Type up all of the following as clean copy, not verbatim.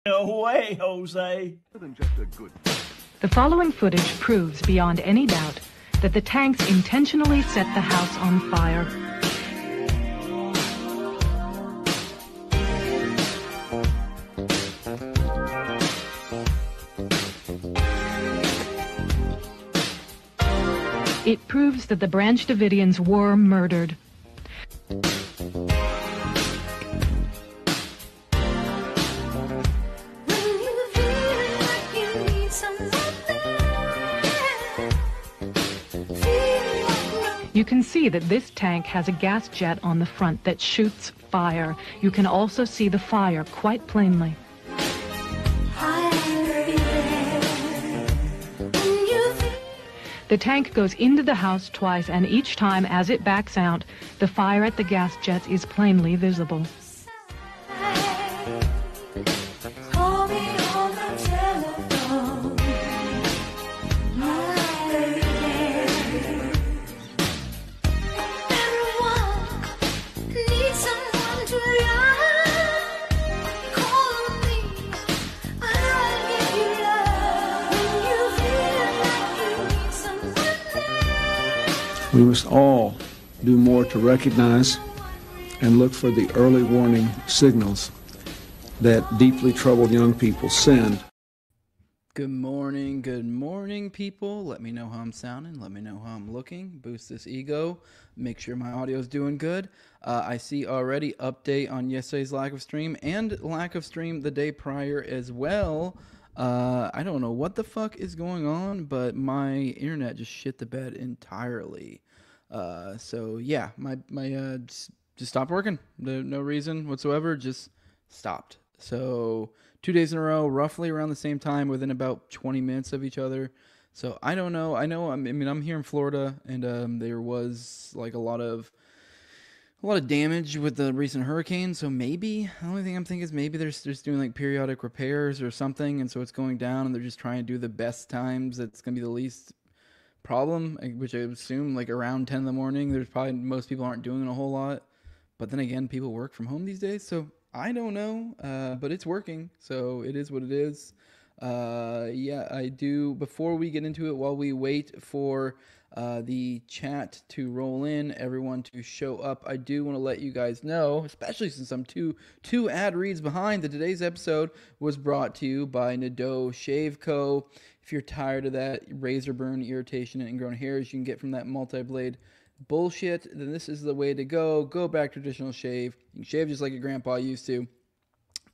No way, Jose. The following footage proves beyond any doubt that the tanks intentionally set the house on fire. It proves that the Branch Davidians were murdered. You can see that this tank has a gas jet on the front that shoots fire. You can also see the fire quite plainly. The tank goes into the house twice, and each time as it backs out, the fire at the gas jet is plainly visible. We must all do more to recognize and look for the early warning signals that deeply troubled young people send. Good morning, people. Let me know how I'm sounding. Let me know how I'm looking. Boost this ego. Make sure my audio is doing good. I see already update on yesterday's lack of stream and lack of stream the day prior as well. I don't know what the fuck is going on, but my internet just shit the bed entirely. So yeah, my just stopped working. No reason whatsoever, just stopped. So 2 days in a row, roughly around the same time, within about 20 minutes of each other. So I don't know. I'm here in Florida, and there was like a lot of damage with the recent hurricane, so maybe, the only thing I'm thinking is maybe they're just doing like periodic repairs or something, and so it's going down, and they're just trying to do the best times that's going to be the least problem, which I assume like around 10 in the morning. There's probably, most people aren't doing a whole lot, but then again, people work from home these days, so I don't know, but it's working, so it is what it is. Yeah, I do, before we get into it, while we wait for the chat to roll in, everyone to show up, I do want to let you guys know, especially since I'm two ad reads behind, that today's episode was brought to you by NWJ Shave Co. If you're tired of that razor burn, irritation, and ingrown hairs you can get from that multi-blade bullshit, then this is the way to go. Go back to traditional shave. You can shave just like your grandpa used to.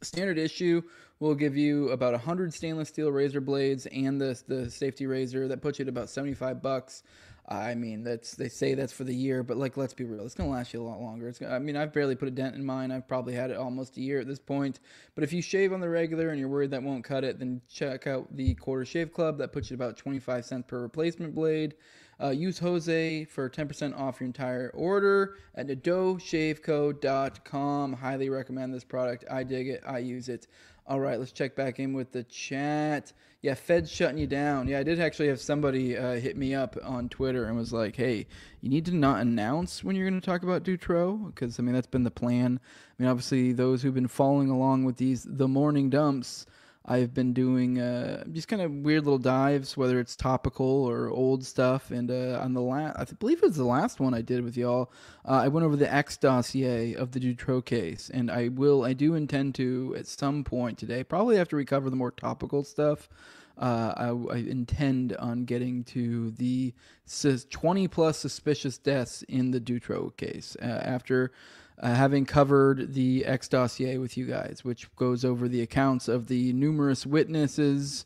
Standard issue will give you about 100 stainless steel razor blades and the safety razor. That puts you at about $75. I mean, they say that's for the year, but like, let's be real, it's gonna last you a lot longer. I've barely put a dent in mine. I've probably had it almost a year at this point. But if you shave on the regular and you're worried that won't cut it, then check out the Quarter Shave Club. That puts you at about 25 cents per replacement blade. Use Jose for 10% off your entire order at NWJShaveCo.com. Highly recommend this product. I dig it. I use it. All right, let's check back in with the chat. Yeah, Fed's shutting you down. Yeah, I did actually have somebody hit me up on Twitter and was like, hey, you need to not announce when you're going to talk about Dutroux, because, that's been the plan. Obviously, those who've been following along with the morning dumps, I've been doing just kind of weird little dives, whether it's topical or old stuff. And on I believe it was the last one I did with y'all, I went over the X dossier of the Dutroux case, and I do intend to at some point today, probably after we cover the more topical stuff. I intend on getting to the 20 plus suspicious deaths in the Dutroux case after having covered the X dossier with you guys, which goes over the accounts of the numerous witnesses,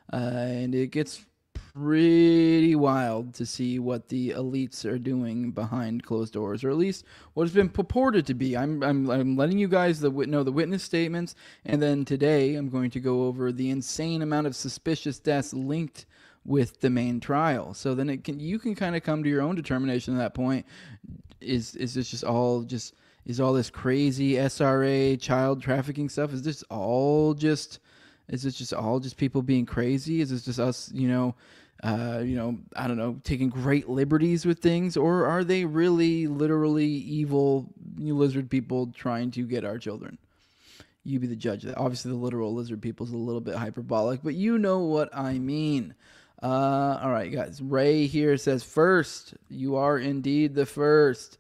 and it gets pretty wild to see what the elites are doing behind closed doors, or at least what has been purported to be. I'm letting you guys know the witness statements, and then today I'm going to go over the insane amount of suspicious deaths linked with the main trial. So then you can kind of come to your own determination at that point. Is this just all is all this crazy SRA child trafficking stuff? Is this all just people being crazy? Is this just us, I don't know, taking great liberties with things? Or are they really literally evil lizard people trying to get our children? You be the judge of that. Obviously, the literal lizard people is a little bit hyperbolic, but you know what I mean. All right, guys. Ray here says, first. You are indeed the first.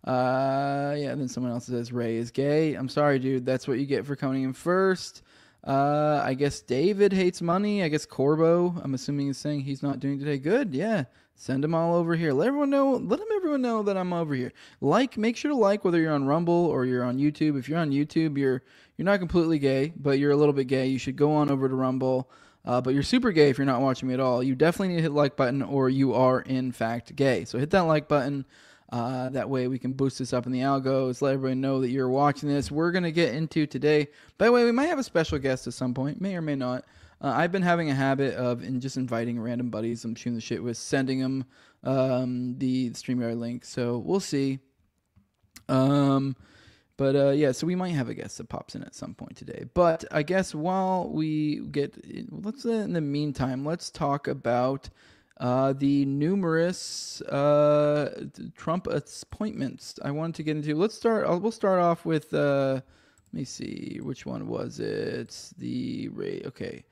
Yeah, and then someone else says Ray is gay. I'm sorry, dude. That's what you get for coming in first. I guess David hates money. I guess Corbo, I'm assuming, is saying he's not doing today. Good, yeah. Send them all over here. Let everyone know that I'm over here. Make sure to like whether you're on Rumble or you're on YouTube. If you're on YouTube, you're not completely gay, but you're a little bit gay. You should go on over to Rumble. But you're super gay if you're not watching me at all. You definitely need to hit the like button or you are in fact gay. So hit that like button. That way we can boost this up in the algos, let everybody know that you're watching this. We're going to get into today. By the way, we might have a special guest at some point, may or may not. I've been having a habit of just inviting random buddies I'm shooting the shit with, sending them the StreamYard link. So we'll see. Yeah, so we might have a guest that pops in at some point today. But I guess while we get, in the meantime, let's talk about the numerous Trump appointments I wanted to get into. We'll start off with, let me see, which one was it? Okay.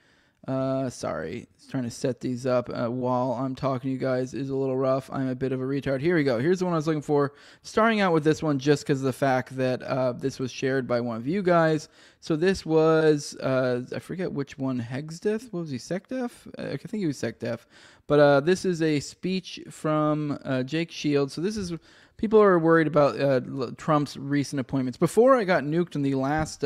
Sorry, trying to set these up while I'm talking to you guys is a little rough. I'm a bit of a retard. Here we go. Here's the one I was looking for. Starting out with this one just because of the fact that this was shared by one of you guys. So this was, I forget which one, Hegsdeath? What was he, SecDef? I think he was SecDef. But this is a speech from Jake Shields. So this is, people are worried about Trump's recent appointments. Before I got nuked in the last...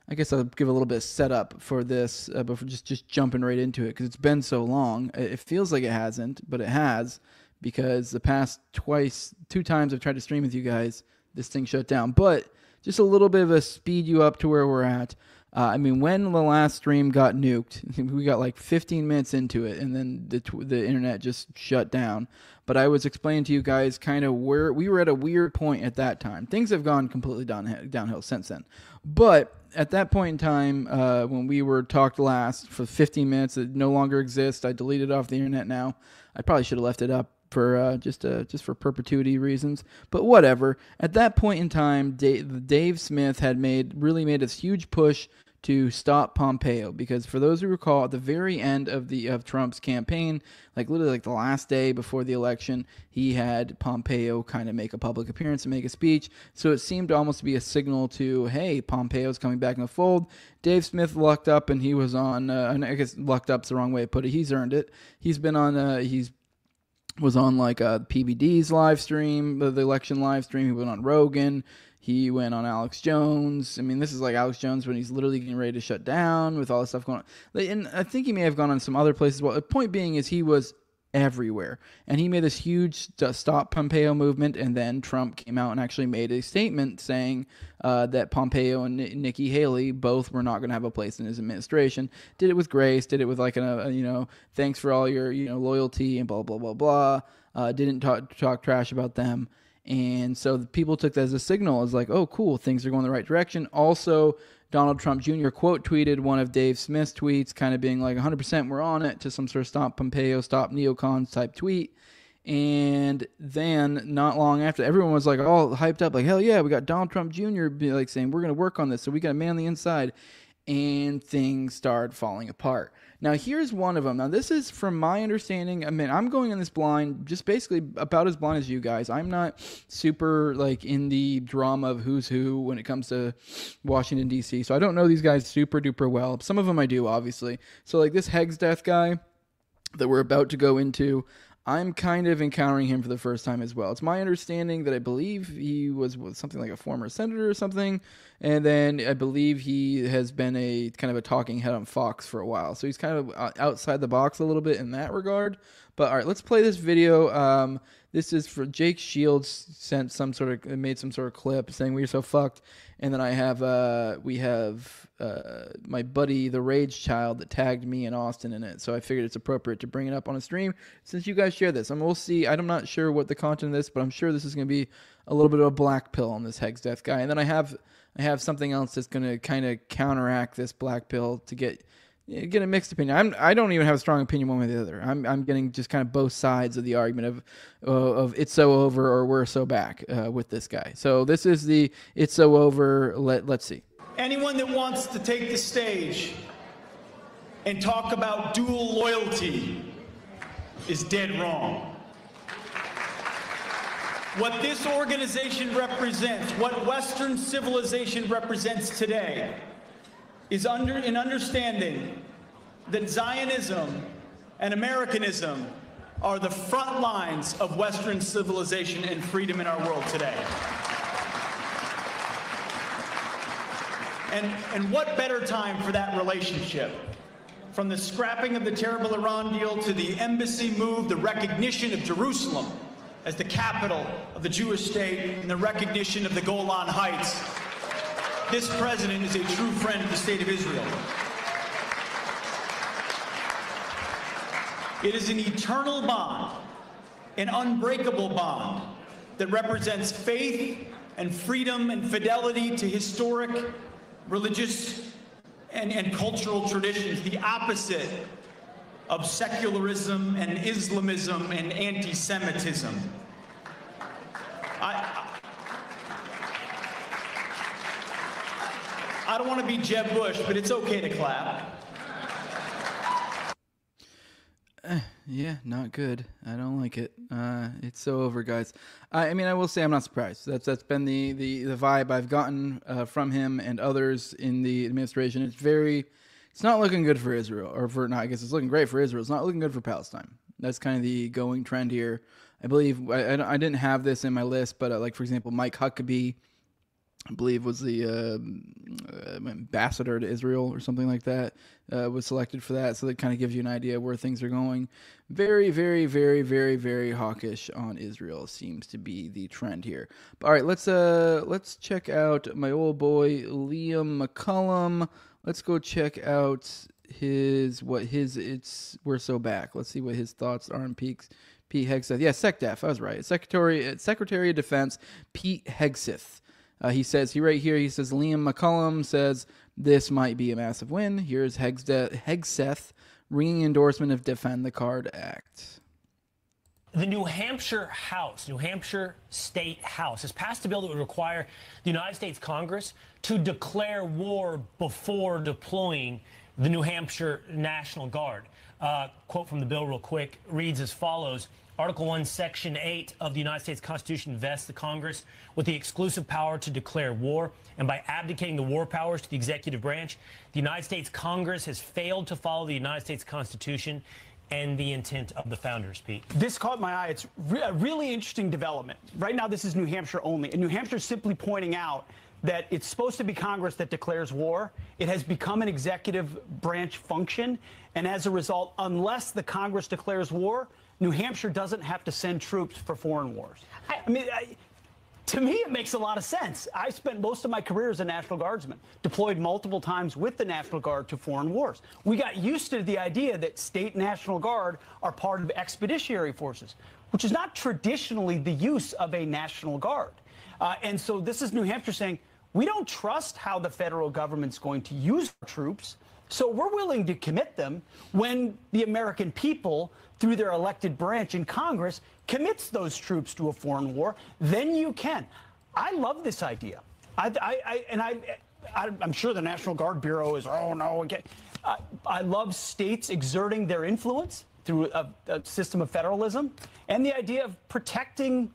I guess I'll give a little bit of setup for this before just jumping right into it because it's been so long. It feels like it hasn't, but it has because the past two times I've tried to stream with you guys, this thing shut down. But just a little bit of a speed you up to where we're at. When the last stream got nuked, we got like 15 minutes into it, and then the internet just shut down. But I was explaining to you guys kind of where we were at a weird point at that time. Things have gone completely downhill since then. But at that point in time, when we were talked last for 15 minutes, it no longer exists. I deleted it off the internet now. I probably should have left it up for just for perpetuity reasons, but whatever. At that point in time, Dave Smith had really made a huge push to stop Pompeo, because for those who recall, at the very end of Trump's campaign, like literally like the last day before the election, he had Pompeo kind of make a public appearance and make a speech. So it seemed almost to be a signal to, hey, Pompeo's coming back in the fold. Dave Smith lucked up, and he was on. I guess lucked up's the wrong way to put it. He's earned it. He's been on. Was on like PBD's live stream, the election live stream. He went on Rogan. He went on Alex Jones. I mean, this is like Alex Jones when he's literally getting ready to shut down with all this stuff going on. And I think he may have gone on some other places. Well, the point being is he was everywhere. And he made this huge Stop Pompeo movement, and then Trump came out and actually made a statement saying that Pompeo and Nikki Haley both were not going to have a place in his administration. Did it with grace, did it with like thanks for all your loyalty and blah, blah, blah, blah. Didn't talk trash about them. And so people took that as a signal, as like, oh, cool, things are going the right direction. Also, Donald Trump Jr. quote tweeted one of Dave Smith's tweets, kind of being like 100% we're on it, to some sort of Stop Pompeo, Stop Neocons type tweet. And then not long after, everyone was like all hyped up, like, hell yeah, we got Donald Trump Jr. like saying we're going to work on this, so we got a man on the inside. And things started falling apart. Now, here's one of them. Now, this is from my understanding. I mean, I'm going in this blind, just basically about as blind as you guys. I'm not super, like, in the drama of who's who when it comes to Washington, D.C., so I don't know these guys super duper well. Some of them I do, obviously. So, like, this Hegsdeath guy that we're about to go into, I'm kind of encountering him for the first time as well. It's my understanding that I believe he was something like a former senator or something, and then I believe he has been a kind of a talking head on Fox for a while. So he's kind of outside the box a little bit in that regard. But all right, let's play this video. This is for Jake Shields made some sort of clip saying we're so fucked. And then we have my buddy, the Rage Child, that tagged me and Austin in it. So I figured it's appropriate to bring it up on a stream since you guys share this. And we'll see. I'm not sure what the content of this, but I'm sure this is going to be a little bit of a black pill on this Hegsdeath guy. And then I have something else that's going to kind of counteract this black pill to get a mixed opinion. I don't even have a strong opinion one way or the other. I'm getting just kind of both sides of the argument of it's so over or we're so back with this guy. So this is the it's so over. Let's see. Anyone that wants to take the stage and talk about dual loyalty is dead wrong. What this organization represents, what Western civilization represents today, is an understanding that Zionism and Americanism are the front lines of Western civilization and freedom in our world today. And what better time for that relationship? From the scrapping of the terrible Iran deal to the embassy move, the recognition of Jerusalem as the capital of the Jewish state, and the recognition of the Golan Heights. This president is a true friend of the state of Israel. It is an eternal bond, an unbreakable bond that represents faith and freedom and fidelity to historic, religious, and cultural traditions, the opposite of secularism and Islamism and anti-Semitism. I don't want to be Jeb Bush, but it's okay to clap. Yeah, not good. I don't like it. It's so over, guys. I mean, I will say I'm not surprised. That's been the vibe I've gotten from him and others in the administration. It's not looking good for Israel, I guess it's looking great for Israel. It's not looking good for Palestine. That's kind of the going trend here. I believe, I didn't have this in my list, but like, for example, Mike Huckabee, I believe was the ambassador to Israel or something like that, was selected for that. So that kind of gives you an idea where things are going. Very, very, very, very, very hawkish on Israel seems to be the trend here. But, all right, let's check out my old boy Liam McCullum. Let's go check out we're so back. Let's see what his thoughts are on Pete Hegseth. Yeah, SecDef, I was right. Secretary of Defense Pete Hegseth. He says Liam McCullum says this might be a massive win. Here's Hegseth ringing endorsement of Defend the Card Act. The New Hampshire State House, has passed a bill that would require the United States Congress to declare war before deploying the New Hampshire National Guard. Quote from the bill real quick reads as follows. Article 1, Section 8 of the United States Constitution vests the Congress with the exclusive power to declare war, and by abdicating the war powers to the executive branch, the United States Congress has failed to follow the United States Constitution and the intent of the founders, Pete. This caught my eye. It's a really interesting development. Right now, this is New Hampshire only, and New Hampshire is simply pointing out that it's supposed to be Congress that declares war. It has become an executive branch function, and as a result, unless the Congress declares war, New Hampshire doesn't have to send troops for foreign wars. To me, it makes a lot of sense. I spent most of my career as a National Guardsman, deployed multiple times with the National Guard to foreign wars. We got used to the idea that state National Guard are part of expeditionary forces, which is not traditionally the use of a National Guard. And so this is New Hampshire saying, we don't trust how the federal government's going to use our troops, so we're willing to commit them when the American people, through their elected branch in Congress, commits those troops to a foreign war. Then you can. I love this idea. I'm sure the National Guard Bureau is, oh no, again. I love states exerting their influence through a system of federalism, and the idea of protecting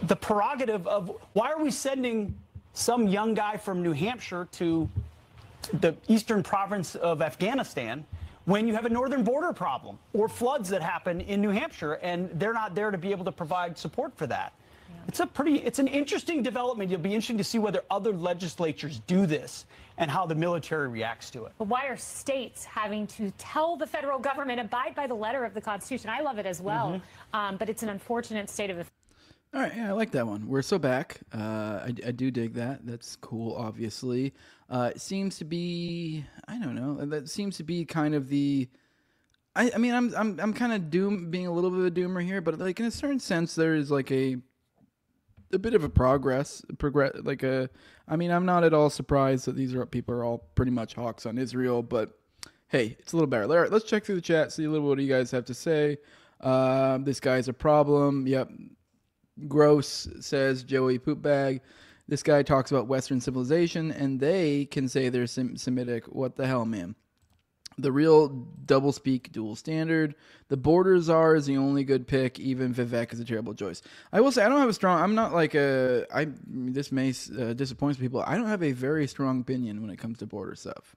the prerogative of, why are we sending some young guy from New Hampshire to the eastern province of Afghanistan when you have a northern border problem or floods that happen in New Hampshire and they're not there to be able to provide support for that? Yeah. It's an interesting development. It'll be interesting to see whether other legislatures do this and how the military reacts to it. But why are states having to tell the federal government, abide by the letter of the Constitution? I love it as well, but it's an unfortunate state of affairs. All right, yeah, I like that one. We're so back. I do dig that. That's cool, obviously. It seems to be, I don't know, that seems to be kind of the, I mean, I'm kind of being a little bit of a doomer here, but like in a certain sense, there is like a bit of a I mean, I'm not at all surprised that people are all pretty much hawks on Israel, but hey, it's a little better. All right, let's check through the chat, see a little what you guys have to say. This guy's a problem. Yep. Gross, says Joey Poopbag. This guy talks about Western civilization, and they can say they're Semitic. What the hell, man? The real doublespeak dual standard. The border czar is the only good pick. Even Vivek is a terrible choice. I will say I don't have a strong. I'm not like a. This may disappoint people. I don't have a very strong opinion when it comes to border stuff.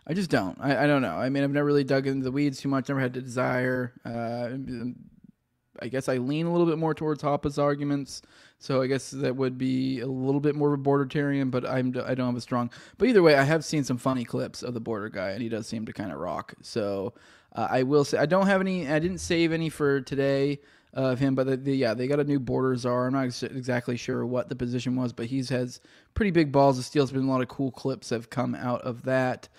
I just don't. I don't know. I mean, I've never really dug into the weeds too much. Never had the desire. I guess I lean a little bit more towards Hoppe's arguments. So I guess that would be a little bit more of a bordertarian, but I don't have a strong. But either way, I have seen some funny clips of the border guy, and he does seem to kind of rock. So I will say I don't have any. I didn't save any for today of him, but they got a new border czar. I'm not exactly sure what the position was, but he has pretty big balls of steel. There's been a lot of cool clips that have come out of that.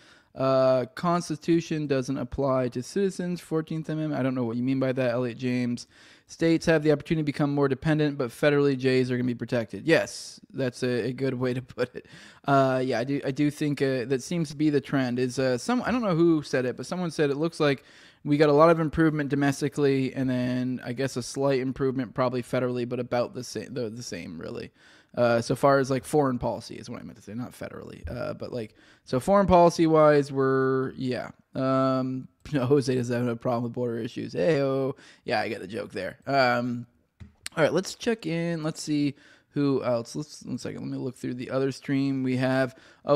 Constitution doesn't apply to citizens. 14th Amendment. I don't know what you mean by that, Elliot James. States have the opportunity to become more dependent, but federally Jays are going to be protected. Yes, that's a good way to put it. I do think that seems to be the trend. Is I don't know who said it, but someone said it looks like we got a lot of improvement domestically, and then I guess a slight improvement probably federally, but about the same really. So far as like foreign policy is what I meant to say, not federally. But like, so foreign policy wise, Jose doesn't have a problem with border issues. Hey-oh. Yeah, I get the joke there. All right, let's check in. Let's see who else. One second. Let me look through the other stream. We have,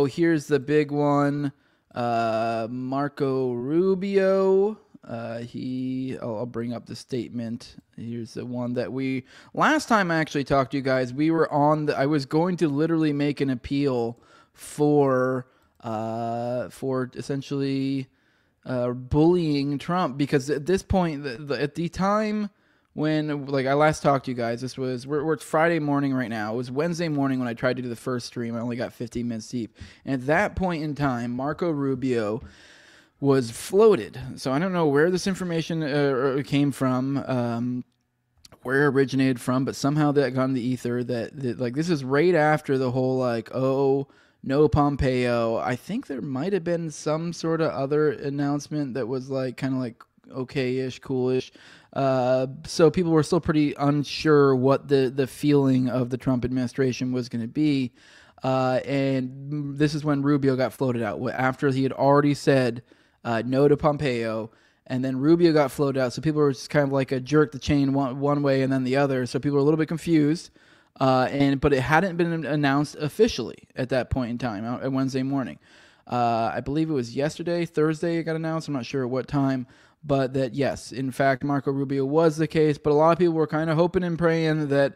here's the big one. Marco Rubio. I'll bring up the statement. Here's the one that last time I actually talked to you guys, I was going to literally make an appeal for essentially bullying Trump, because at this point, at the time when I last talked to you guys, we're Friday morning right now. It was Wednesday morning when I tried to do the first stream. I only got 15 minutes deep. And at that point in time, Marco Rubio was floated. So I don't know where this information came from, where it originated from, but somehow that got in the ether that this is right after the whole no Pompeo. I think there might have been some sort of other announcement that was kind of okay-ish, cool-ish. So people were still pretty unsure what the feeling of the Trump administration was going to be. And this is when Rubio got floated out after he had already said no to Pompeo, and then Rubio got floated out. So people were just kind of like a jerk the chain one way and then the other. So people were a little bit confused. But it hadn't been announced officially at that point in time, at Wednesday morning. I believe it was Thursday it got announced. I'm not sure at what time, but that yes, in fact, Marco Rubio was the case. But a lot of people were kind of hoping and praying that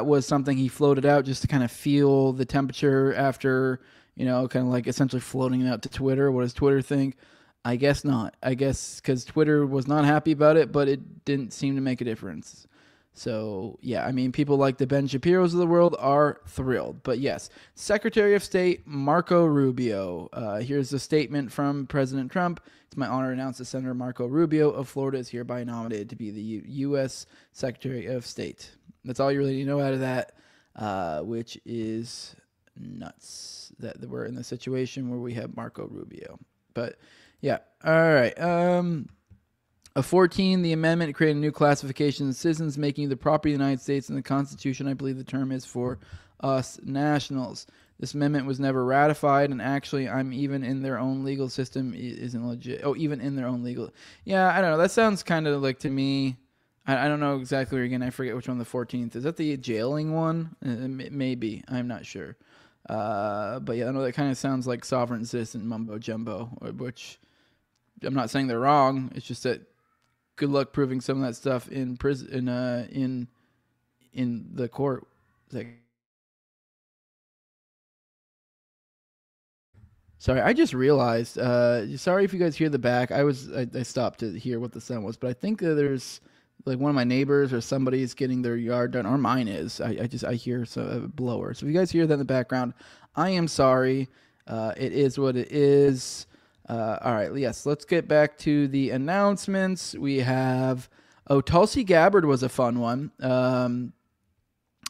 was something he floated out just to kind of feel the temperature after, kind of essentially floating it out to Twitter. What does Twitter think? I guess not. I guess because Twitter was not happy about it, but it didn't seem to make a difference. So, yeah, I mean, people like the Ben Shapiro's of the world are thrilled. But yes, Secretary of State Marco Rubio. Here's a statement from President Trump. It's my honor to announce that Senator Marco Rubio of Florida is hereby nominated to be the U.S. Secretary of State. That's all you really need to know out of that, which is nuts that we're in the situation where we have Marco Rubio. But, yeah, all right. 14, the amendment created a new classification of citizens, making the property of the United States, and the Constitution, I believe the term is for us nationals. This amendment was never ratified, and actually, even in their own legal system isn't legit. Oh, even in their own legal. Yeah, I don't know. That sounds kind of to me. I don't know exactly. Again, I forget which one the 14th is. That the jailing one? Maybe. I'm not sure. But yeah, I know that kind of sounds like sovereign citizen mumbo jumbo, which I'm not saying they're wrong. It's just that good luck proving some of that stuff in prison, in the court. Sorry, I just realized. Sorry if you guys hear the back. I stopped to hear what the sound was, but I think that there's one of my neighbors or somebody's getting their yard done, or mine is. I hear a blower. So if you guys hear that in the background, I am sorry. It is what it is. All right, yes, let's get back to the announcements. We have, Tulsi Gabbard was a fun one.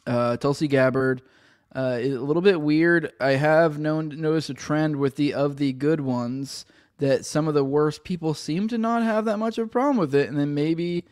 Tulsi Gabbard, a little bit weird. I have noticed a trend with of the good ones that some of the worst people seem to not have that much of a problem with it, and then maybe,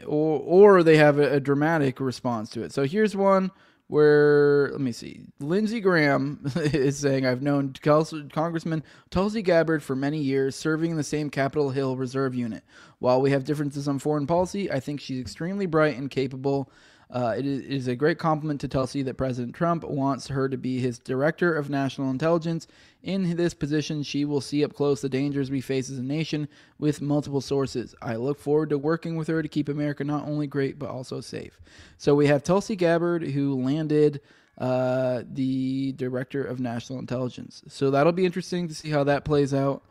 or they have a dramatic response to it. So here's one where, let me see, Lindsey Graham is saying, I've known Congressman Tulsi Gabbard for many years, serving in the same Capitol Hill Reserve Unit. While we have differences on foreign policy, I think she's extremely bright and capable. It is a great compliment to Tulsi that President Trump wants her to be his Director of National Intelligence. In this position, she will see up close the dangers we face as a nation with multiple sources. I look forward to working with her to keep America not only great, but also safe. So we have Tulsi Gabbard, who landed the Director of National Intelligence. So that'll be interesting to see how that plays out.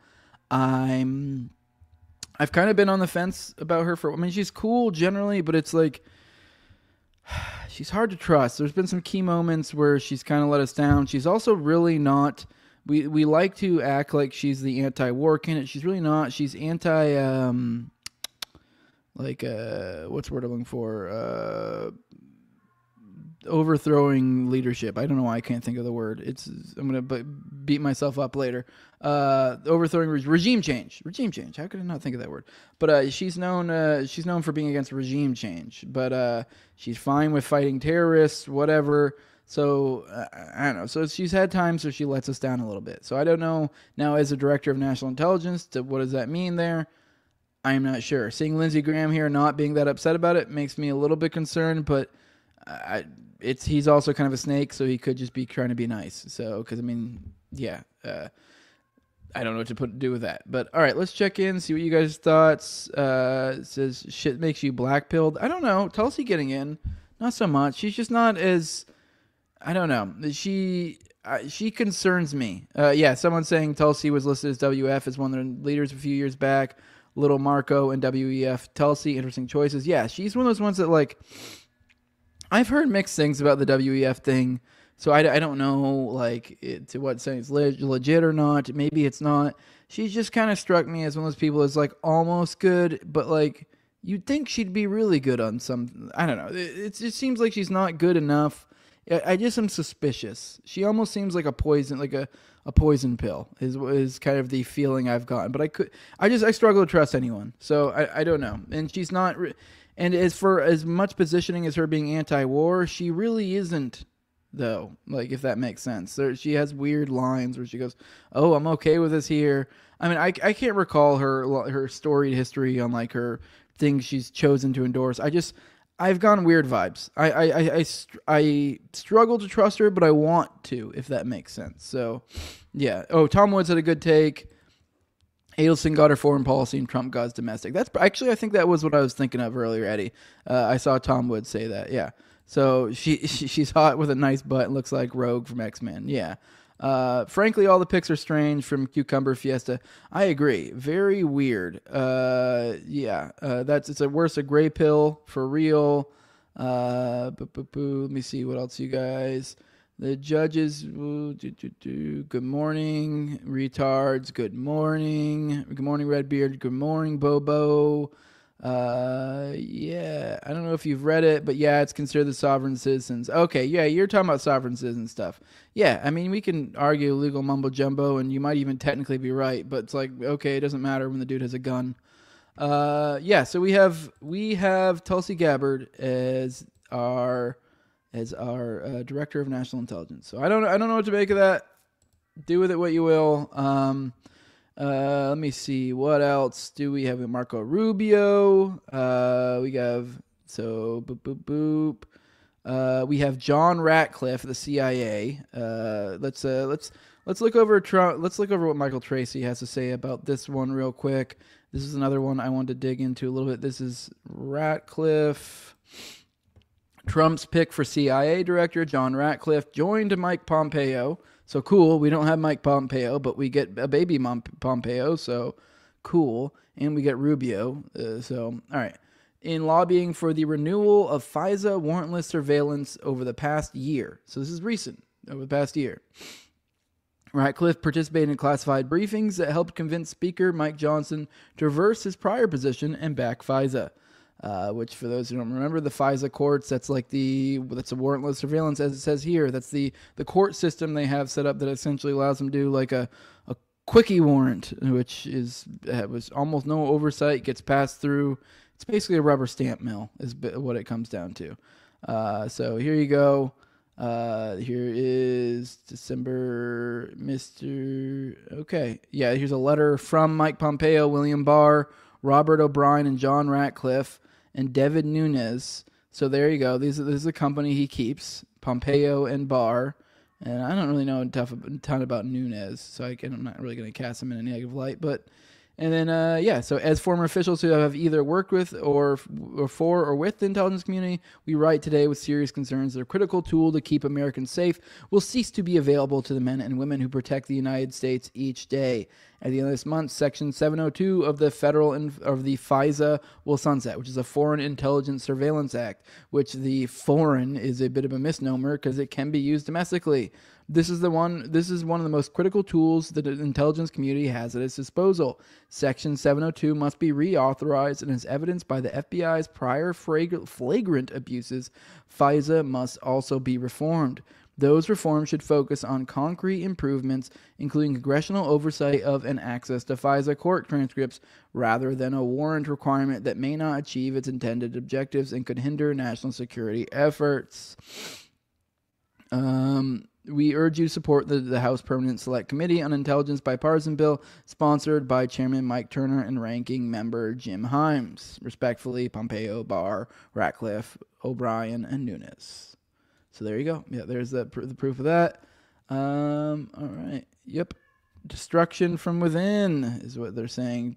I've kind of been on the fence about her I mean, she's cool generally, but it's like, she's hard to trust. There's been some key moments where she's kind of let us down. She's also really not. We like to act like she's the anti-war candidate. She's really not. She's anti, what's the word I'm looking for? Overthrowing leadership. I don't know why I can't think of the word. I'm gonna beat myself up later. Overthrowing regime change. Regime change. How could I not think of that word? But she's known for being against regime change. But she's fine with fighting terrorists, whatever. So I don't know. So she's had times where she lets us down a little bit. So I don't know now as a Director of National Intelligence, what does that mean there? I'm not sure. Seeing Lindsey Graham here not being that upset about it makes me a little bit concerned, but he's also kind of a snake, so he could just be trying to be nice. So, because I mean, yeah, I don't know what to do with that. But all right, let's check in, see what you guys' thoughts. It says shit makes you black-pilled. I don't know. Tulsi getting in, not so much. She's just not as, I don't know. She concerns me. Yeah, someone saying Tulsi was listed as WF as one of the leaders a few years back. Little Marco and WEF. Tulsi, interesting choices. Yeah, she's one of those ones that, like, I've heard mixed things about the WEF thing, so I don't know, like, to what extent it's legit or not. Maybe it's not. She's just kind of struck me as one of those people that's, like, almost good, but, like, you'd think she'd be really good on some, I don't know. It just seems like she's not good enough. I just am suspicious. She almost seems like a poison, like a poison pill is kind of the feeling I've gotten. But I struggle to trust anyone. So I don't know. And she's not, and as for as much positioning as her being anti-war, she really isn't, though. Like, if that makes sense. She has weird lines where she goes, "Oh, I'm okay with this here." I mean, I can't recall her storied history on, like, her things she's chosen to endorse. I've gotten weird vibes. I struggle to trust her, but I want to, if that makes sense. So, yeah. Oh, Tom Woods had a good take. Adelson got her foreign policy and Trump got his domestic. That's actually, I think that was what I was thinking of earlier, Eddie. I saw Tom Woods say that. Yeah. So she's hot with a nice butt and looks like Rogue from X-Men. Yeah. Frankly, all the pics are strange from Cucumber Fiesta. I agree. Very weird. Yeah. It's a gray pill for real. Let me see what else you guys. The judges. Good morning, retards. Good morning. Good morning, Redbeard. Good morning, Bobo. Yeah, I don't know if you've read it, but yeah, it's considered the sovereign citizens. Okay, yeah, you're talking about sovereign citizen stuff. Yeah, I mean, we can argue legal mumbo jumbo, and you might even technically be right, but it's like, okay, it doesn't matter when the dude has a gun. Yeah, so we have Tulsi Gabbard as our Director of National Intelligence. So I don't know what to make of that. Do with it what you will. Let me see. What else do we have? Marco Rubio. We have we have John Ratcliffe, the CIA. Let's look over Trump. Let's look over what Michael Tracy has to say about this one real quick. This is another one I wanted to dig into a little bit. This is Ratcliffe. Trump's pick for CIA director, John Ratcliffe, joined Mike Pompeo. So cool. We don't have Mike Pompeo, but we get a baby Pompeo. So cool. And we get Rubio. So, all right. In lobbying for the renewal of FISA warrantless surveillance over the past year. So this is recent, over the past year. Ratcliffe participated in classified briefings that helped convince Speaker Mike Johnson to reverse his prior position and back FISA. Which, for those who don't remember, the FISA courts, that's a warrantless surveillance, as it says here. That's the court system they have set up that essentially allows them to do like a quickie warrant, which was almost no oversight, gets passed through. It's basically a rubber stamp mill is what it comes down to. So here you go. Here is December, Okay. Yeah, here's a letter from Mike Pompeo, William Barr, Robert O'Brien, and John Ratcliffe, and David Nunes. So there you go. This is the company he keeps, Pompeo and Barr. And I don't really know a ton about Nunes, so I'm not really going to cast him in a negative light. And then, so as former officials who have either worked with or for or with the intelligence community, we write today with serious concerns that a critical tool to keep Americans safe will cease to be available to the men and women who protect the United States each day. At the end of this month, Section 702 of the FISA will sunset, which is a Foreign Intelligence Surveillance Act, which the foreign is a bit of a misnomer because it can be used domestically. This is one of the most critical tools that the intelligence community has at its disposal. Section 702 must be reauthorized, and as evidenced by the FBI's prior flagrant abuses, FISA must also be reformed. Those reforms should focus on concrete improvements, including congressional oversight of and access to FISA court transcripts, rather than a warrant requirement that may not achieve its intended objectives and could hinder national security efforts. We urge you to support the House Permanent Select Committee on Intelligence bipartisan bill sponsored by Chairman Mike Turner and Ranking Member Jim Himes. Respectfully, Pompeo, Barr, Ratcliffe, O'Brien, and Nunes. So there you go. Yeah, there's the proof of that. All right. Yep. Destruction from within is what they're saying.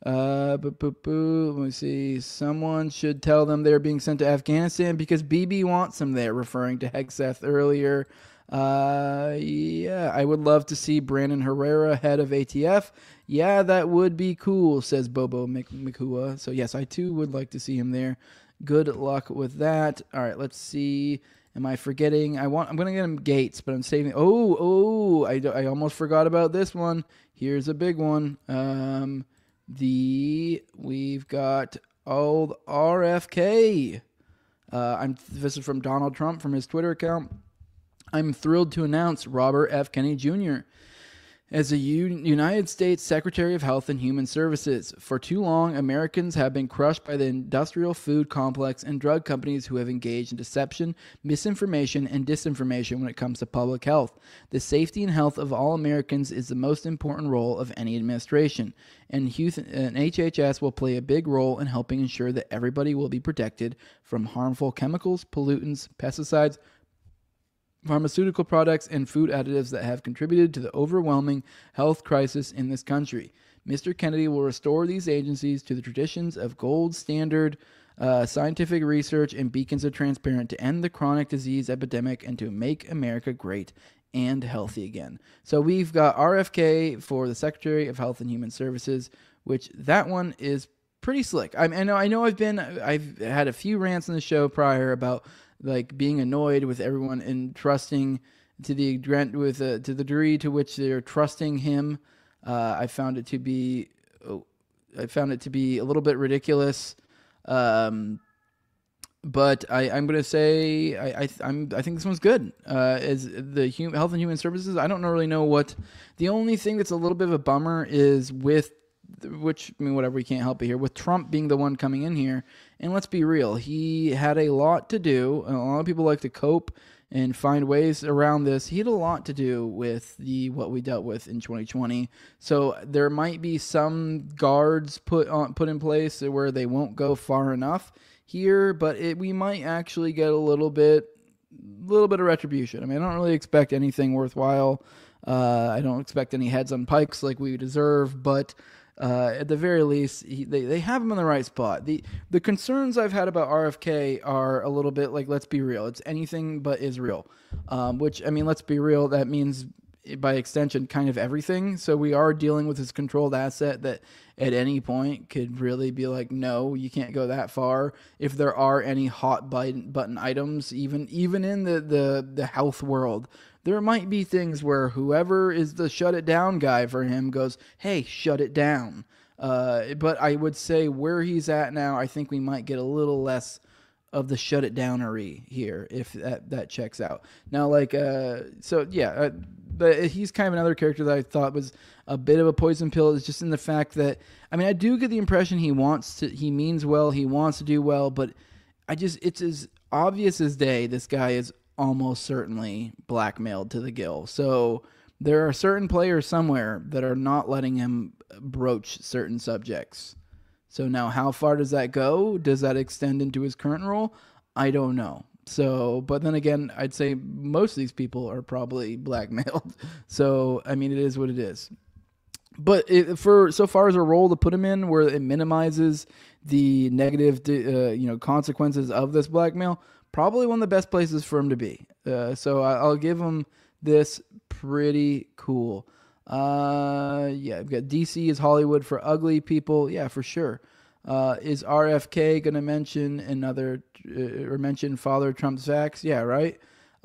Let me see. Someone should tell them they're being sent to Afghanistan because Bibi wants them there, referring to Hegseth earlier. Yeah, I would love to see Brandon Herrera, head of ATF. Yeah, that would be cool, says Bobo Mikua. So yes, I too would like to see him there. Good luck with that. All right, let's see. Am I forgetting? I'm going to get him Gates, but I'm saving. I almost forgot about this one. Here's a big one. We've got old RFK. This is from Donald Trump from his Twitter account. I'm thrilled to announce Robert F. Kennedy Jr. as a United States Secretary of Health and Human Services. For too long, Americans have been crushed by the industrial food complex and drug companies who have engaged in deception, misinformation, and disinformation when it comes to public health. The safety and health of all Americans is the most important role of any administration, and HHS will play a big role in helping ensure that everybody will be protected from harmful chemicals, pollutants, pesticides, pharmaceutical products, and food additives that have contributed to the overwhelming health crisis in this country. Mr. Kennedy will restore these agencies to the traditions of gold standard scientific research and beacons of transparency to end the chronic disease epidemic and to make America great and healthy again. So we've got RFK for the Secretary of Health and Human Services, which that one is pretty slick. I know I've had a few rants on the show prior about like being annoyed with everyone and trusting to the degree to which they're trusting him. I found it to be a little bit ridiculous. But I'm going to say I think this one's good. As the Health and Human Services, I don't really know what. The only thing that's a little bit of a bummer is whatever, we can't help it here, with Trump being the one coming in here. And let's be real, he had a lot to do. A lot of people like to cope and find ways around this. He had a lot to do with what we dealt with in 2020. So there might be some guards put in place where they won't go far enough here, but we might actually get a little bit of retribution. I mean, I don't really expect anything worthwhile. I don't expect any heads on pikes like we deserve, but at the very least, they have him in the right spot. The concerns I've had about RFK are a little bit like, let's be real, it's anything but Israel. Which, I mean, let's be real, that means by extension kind of everything. So we are dealing with this controlled asset that at any point could really be like, no, you can't go that far. If there are any hot button items, even in the health world, there might be things where whoever is the shut it down guy for him goes, hey, shut it down. But I would say where he's at now, I think we might get a little less of the shut it downery here if that checks out. Now, but he's kind of another character that I thought was a bit of a poison pill. Is just in the fact that, I mean, I do get the impression he means well, he wants to do well, but it's as obvious as day this guy is almost certainly blackmailed to the gill. So there are certain players somewhere that are not letting him broach certain subjects. So now how far does that go? Does that extend into his current role? I don't know. So, but then again, I'd say most of these people are probably blackmailed. So, I mean, it is what it is. But for so far as a role to put him in where it minimizes the negative, consequences of this blackmail, probably one of the best places for him to be. So I'll give him this. Pretty cool. We've got DC is Hollywood for ugly people. Yeah, for sure. Is RFK going to mention or mention Father Trump's facts? Yeah, right.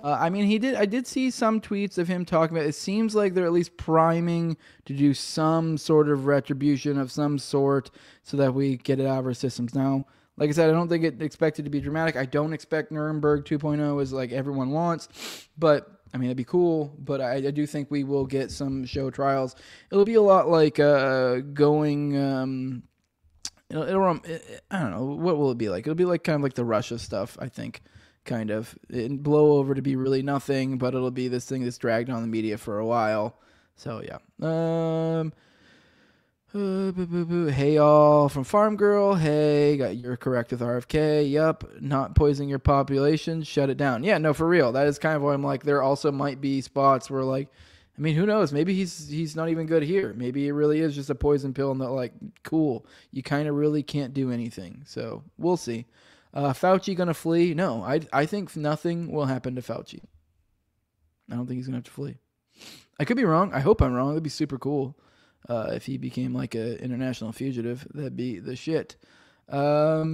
I did see some tweets of him talking about it. It seems like they're at least priming to do some sort of retribution of some sort so that we get it out of our systems. Now, like I said, I don't think it's expected to be dramatic. I don't expect Nuremberg 2.0 as like everyone wants, but I mean, it'd be cool, but I do think we will get some show trials. It'll be a lot like I don't know, what will it be like? It'll be like kind of like the Russia stuff, I think, kind of. It'll blow over to be really nothing, but it'll be this thing that's dragged on the media for a while. So, yeah. Hey all from Farm Girl. Hey, you're correct with RFK. Yup, not poisoning your population. Shut it down. Yeah, no, for real. That is kind of why I'm like, there also might be spots where like, I mean, who knows? Maybe he's not even good here. Maybe it really is just a poison pill and that like, cool. You kind of really can't do anything. So we'll see. Fauci gonna flee? No, I think nothing will happen to Fauci. I don't think he's gonna have to flee. I could be wrong. I hope I'm wrong. That'd be super cool. If he became like an international fugitive, that'd be the shit. But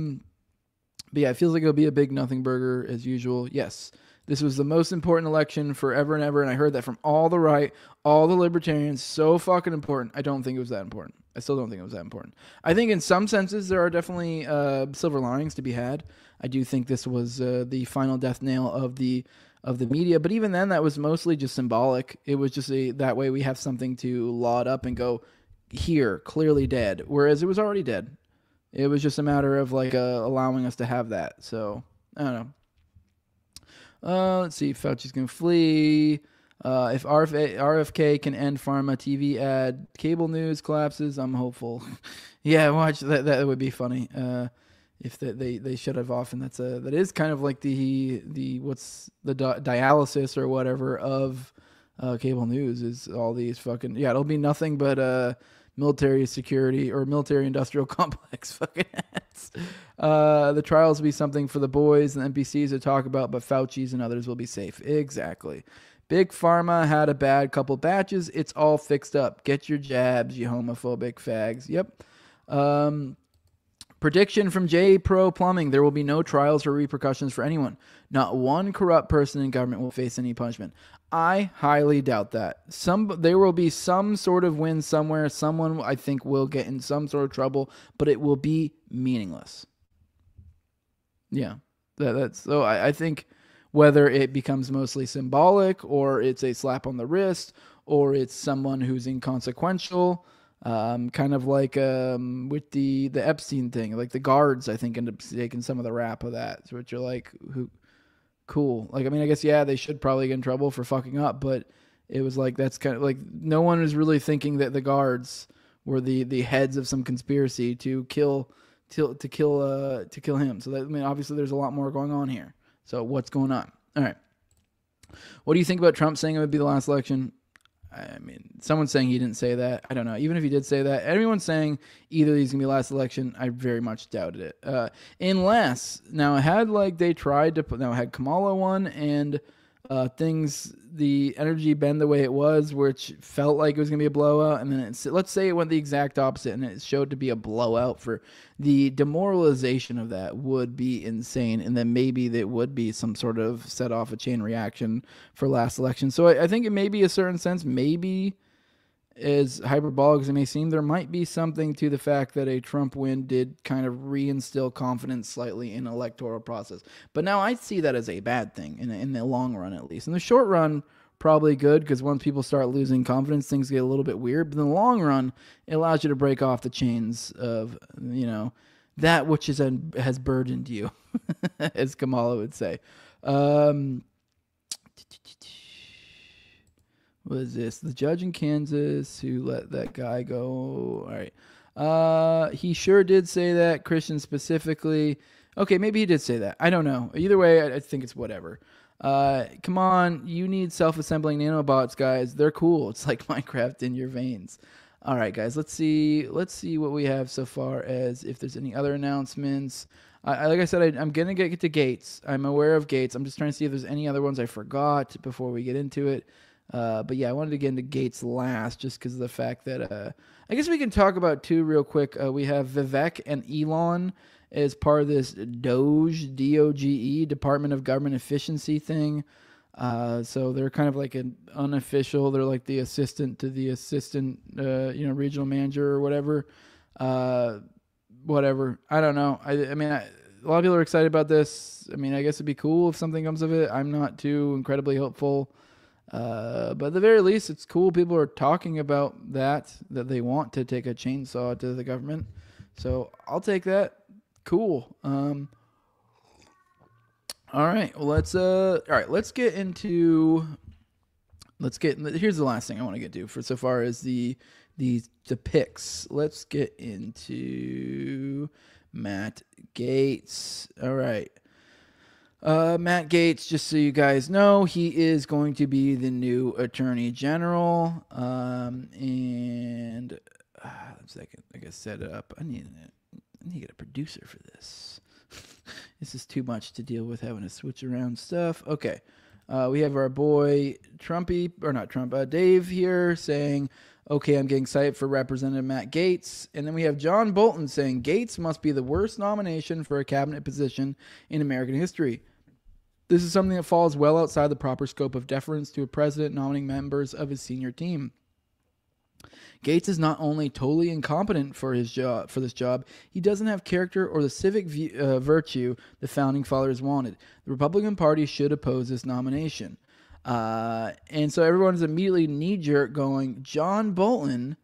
yeah, it feels like it'll be a big nothing burger as usual. Yes, this was the most important election forever and ever, and I heard that from all the right, all the libertarians. So fucking important. I don't think it was that important. I still don't think it was that important. I think in some senses there are definitely silver linings to be had. I do think this was the final death nail of the media, but even then that was mostly just symbolic. It was just that way we have something to laud up and go, here, clearly dead, whereas it was already dead. It was just a matter of like allowing us to have that. So I don't know. Let's see, Fauci's gonna flee. If RFK can end pharma TV ad, cable news collapses, I'm hopeful. Yeah, watch that. That would be funny. If they shut it off, and that is kind of like the what's the dialysis or whatever of cable news is all these fucking, yeah, it'll be nothing but military security or military industrial complex fucking ads. The trials will be something for the boys and NPCs to talk about, but Fauci's and others will be safe. Exactly. Big Pharma had a bad couple batches. It's all fixed up. Get your jabs, you homophobic fags. Yep. Prediction from J Pro Plumbing: there will be no trials or repercussions for anyone. Not one corrupt person in government will face any punishment. I highly doubt that. There will be some sort of win somewhere. Someone, I think, will get in some sort of trouble, but it will be meaningless. Yeah, that's so. I think whether it becomes mostly symbolic, or it's a slap on the wrist, or it's someone who's inconsequential. Kind of like with the Epstein thing, like the guards, I think, end up taking some of the rap of that, which are like, who, cool. Like, I mean, I guess, yeah, they should probably get in trouble for fucking up, but it was like, that's kind of like, no one is really thinking that the guards were the heads of some conspiracy to kill him. So that, I mean, obviously there's a lot more going on here. So what's going on? All right. What do you think about Trump saying it would be the last election? I mean, someone's saying he didn't say that. I don't know. Even if he did say that, everyone's saying either of these going to be last election. I very much doubted it. Unless, now, had like they tried to put, now had Kamala won and things, the energy bend the way it was, which felt like it was going to be a blowout. And then let's say it went the exact opposite and it showed to be a blowout. For the demoralization of that would be insane. And then maybe there would be some sort of set off a chain reaction for last election. So I think it may be a certain sense, maybe as hyperbolic as it may seem, there might be something to the fact that a Trump win did kind of reinstill confidence slightly in the electoral process. But now I see that as a bad thing in the long run, at least. In the short run, probably good, because once people start losing confidence, things get a little bit weird. But in the long run, it allows you to break off the chains of, that which has burdened you, as Kamala would say. What is this? The judge in Kansas who let that guy go. All right. He sure did say that, Christian specifically. Okay, maybe he did say that. I don't know. Either way, I think it's whatever. Come on, you need self-assembling nanobots, guys. They're cool. It's like Minecraft in your veins. All right, guys, let's see what we have so far as if there's any other announcements. Like I said, I'm going to get to Gates. I'm aware of Gates. I'm just trying to see if there's any other ones I forgot before we get into it. But yeah, I wanted to get into Gates last just because of the fact that I guess we can talk about two real quick. We have Vivek and Elon as part of this DOGE, D-O-G-E, Department of Government Efficiency thing. So they're kind of like an unofficial. They're like the assistant to the assistant, regional manager or whatever. Whatever. I don't know. I mean, a lot of people are excited about this. I mean, I guess it'd be cool if something comes of it. I'm not too incredibly hopeful. But at the very least, it's cool. People are talking about that they want to take a chainsaw to the government. So I'll take that. Cool. All right. Well, let's get into. Here's the last thing I want to get to for so far as the picks. Let's get into Matt Gaetz. All right. Matt Gaetz, just so you guys know, he is going to be the new Attorney General. And let's second, I guess set it up. I need to get a producer for this. This is too much to deal with having to switch around stuff. Okay. We have our boy Dave here saying, okay, I'm getting excited for Representative Matt Gaetz. And then we have John Bolton saying, Gaetz must be the worst nomination for a cabinet position in American history. This is something that falls well outside the proper scope of deference to a president nominating members of his senior team. Gaetz is not only totally incompetent for this job, he doesn't have character or the civic virtue the founding fathers wanted. The Republican Party should oppose this nomination. And so everyone's immediately knee-jerk going, John Bolton,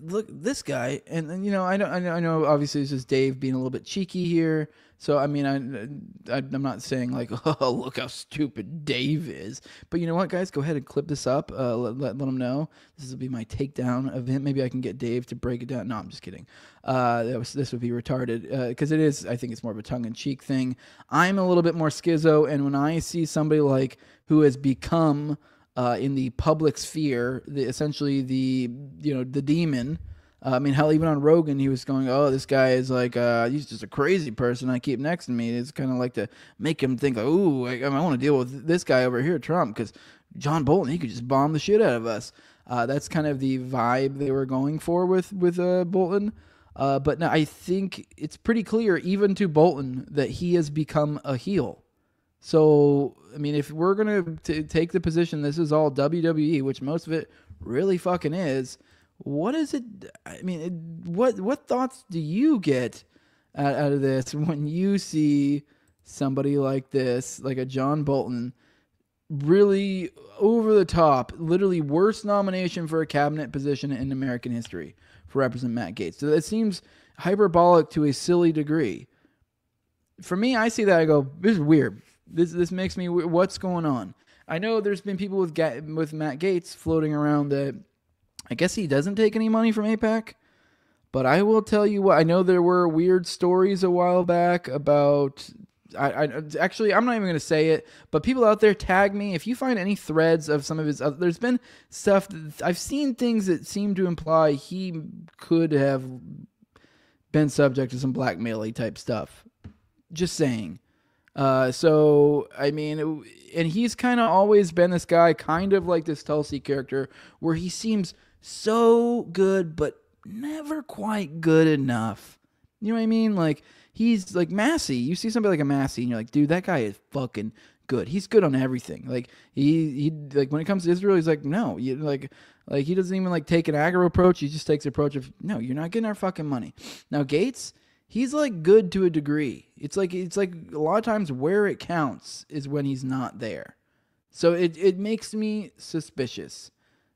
look, this guy, and I know obviously this is Dave being a little bit cheeky here. So, I mean, I'm not saying like, oh, look how stupid Dave is. But you know what, guys? Go ahead and clip this up. Let them know. This will be my takedown of him. Maybe I can get Dave to break it down. No, I'm just kidding. This would be retarded because it is, I think it's more of a tongue-in-cheek thing. I'm a little bit more schizo, and when I see somebody like who has become in the public sphere, essentially the demon. I mean, hell, even on Rogan, he was going, oh, this guy is like, he's just a crazy person I keep next to me. It's kind of like to make him think, like, ooh, I want to deal with this guy over here, Trump, because John Bolton, he could just bomb the shit out of us. That's kind of the vibe they were going for with Bolton. But now I think it's pretty clear, even to Bolton, that he has become a heel. So, I mean, if we're going to take the position this is all WWE, which most of it really fucking is, what is it? I mean, what thoughts do you get out of this when you see somebody like this, like a John Bolton, really over the top, literally worst nomination for a cabinet position in American history for Representative Matt Gaetz? So it seems hyperbolic to a silly degree. For me, I see that, I go, this is weird. This makes me, what's going on? I know there's been people with Matt Gaetz floating around that I guess he doesn't take any money from AIPAC, but I will tell you what, I know there were weird stories a while back about, actually, I'm not even going to say it, but people out there tag me. If you find any threads of some of his, there's been stuff, I've seen things that seem to imply he could have been subject to some blackmail-y type stuff. Just saying. So, I mean, and he's kind of always been this guy, kind of like this Tulsi character, where he seems so good, but never quite good enough. You know what I mean? Like, he's like Massey. You see somebody like a Massey, and you're like, dude, that guy is fucking good. He's good on everything. Like, he like, when it comes to Israel, he's like, no, you like he doesn't even like take an aggro approach. He just takes the approach of, no, you're not getting our fucking money. Now, Gaetz, he's like good to a degree. It's like a lot of times where it counts is when he's not there. So it makes me suspicious.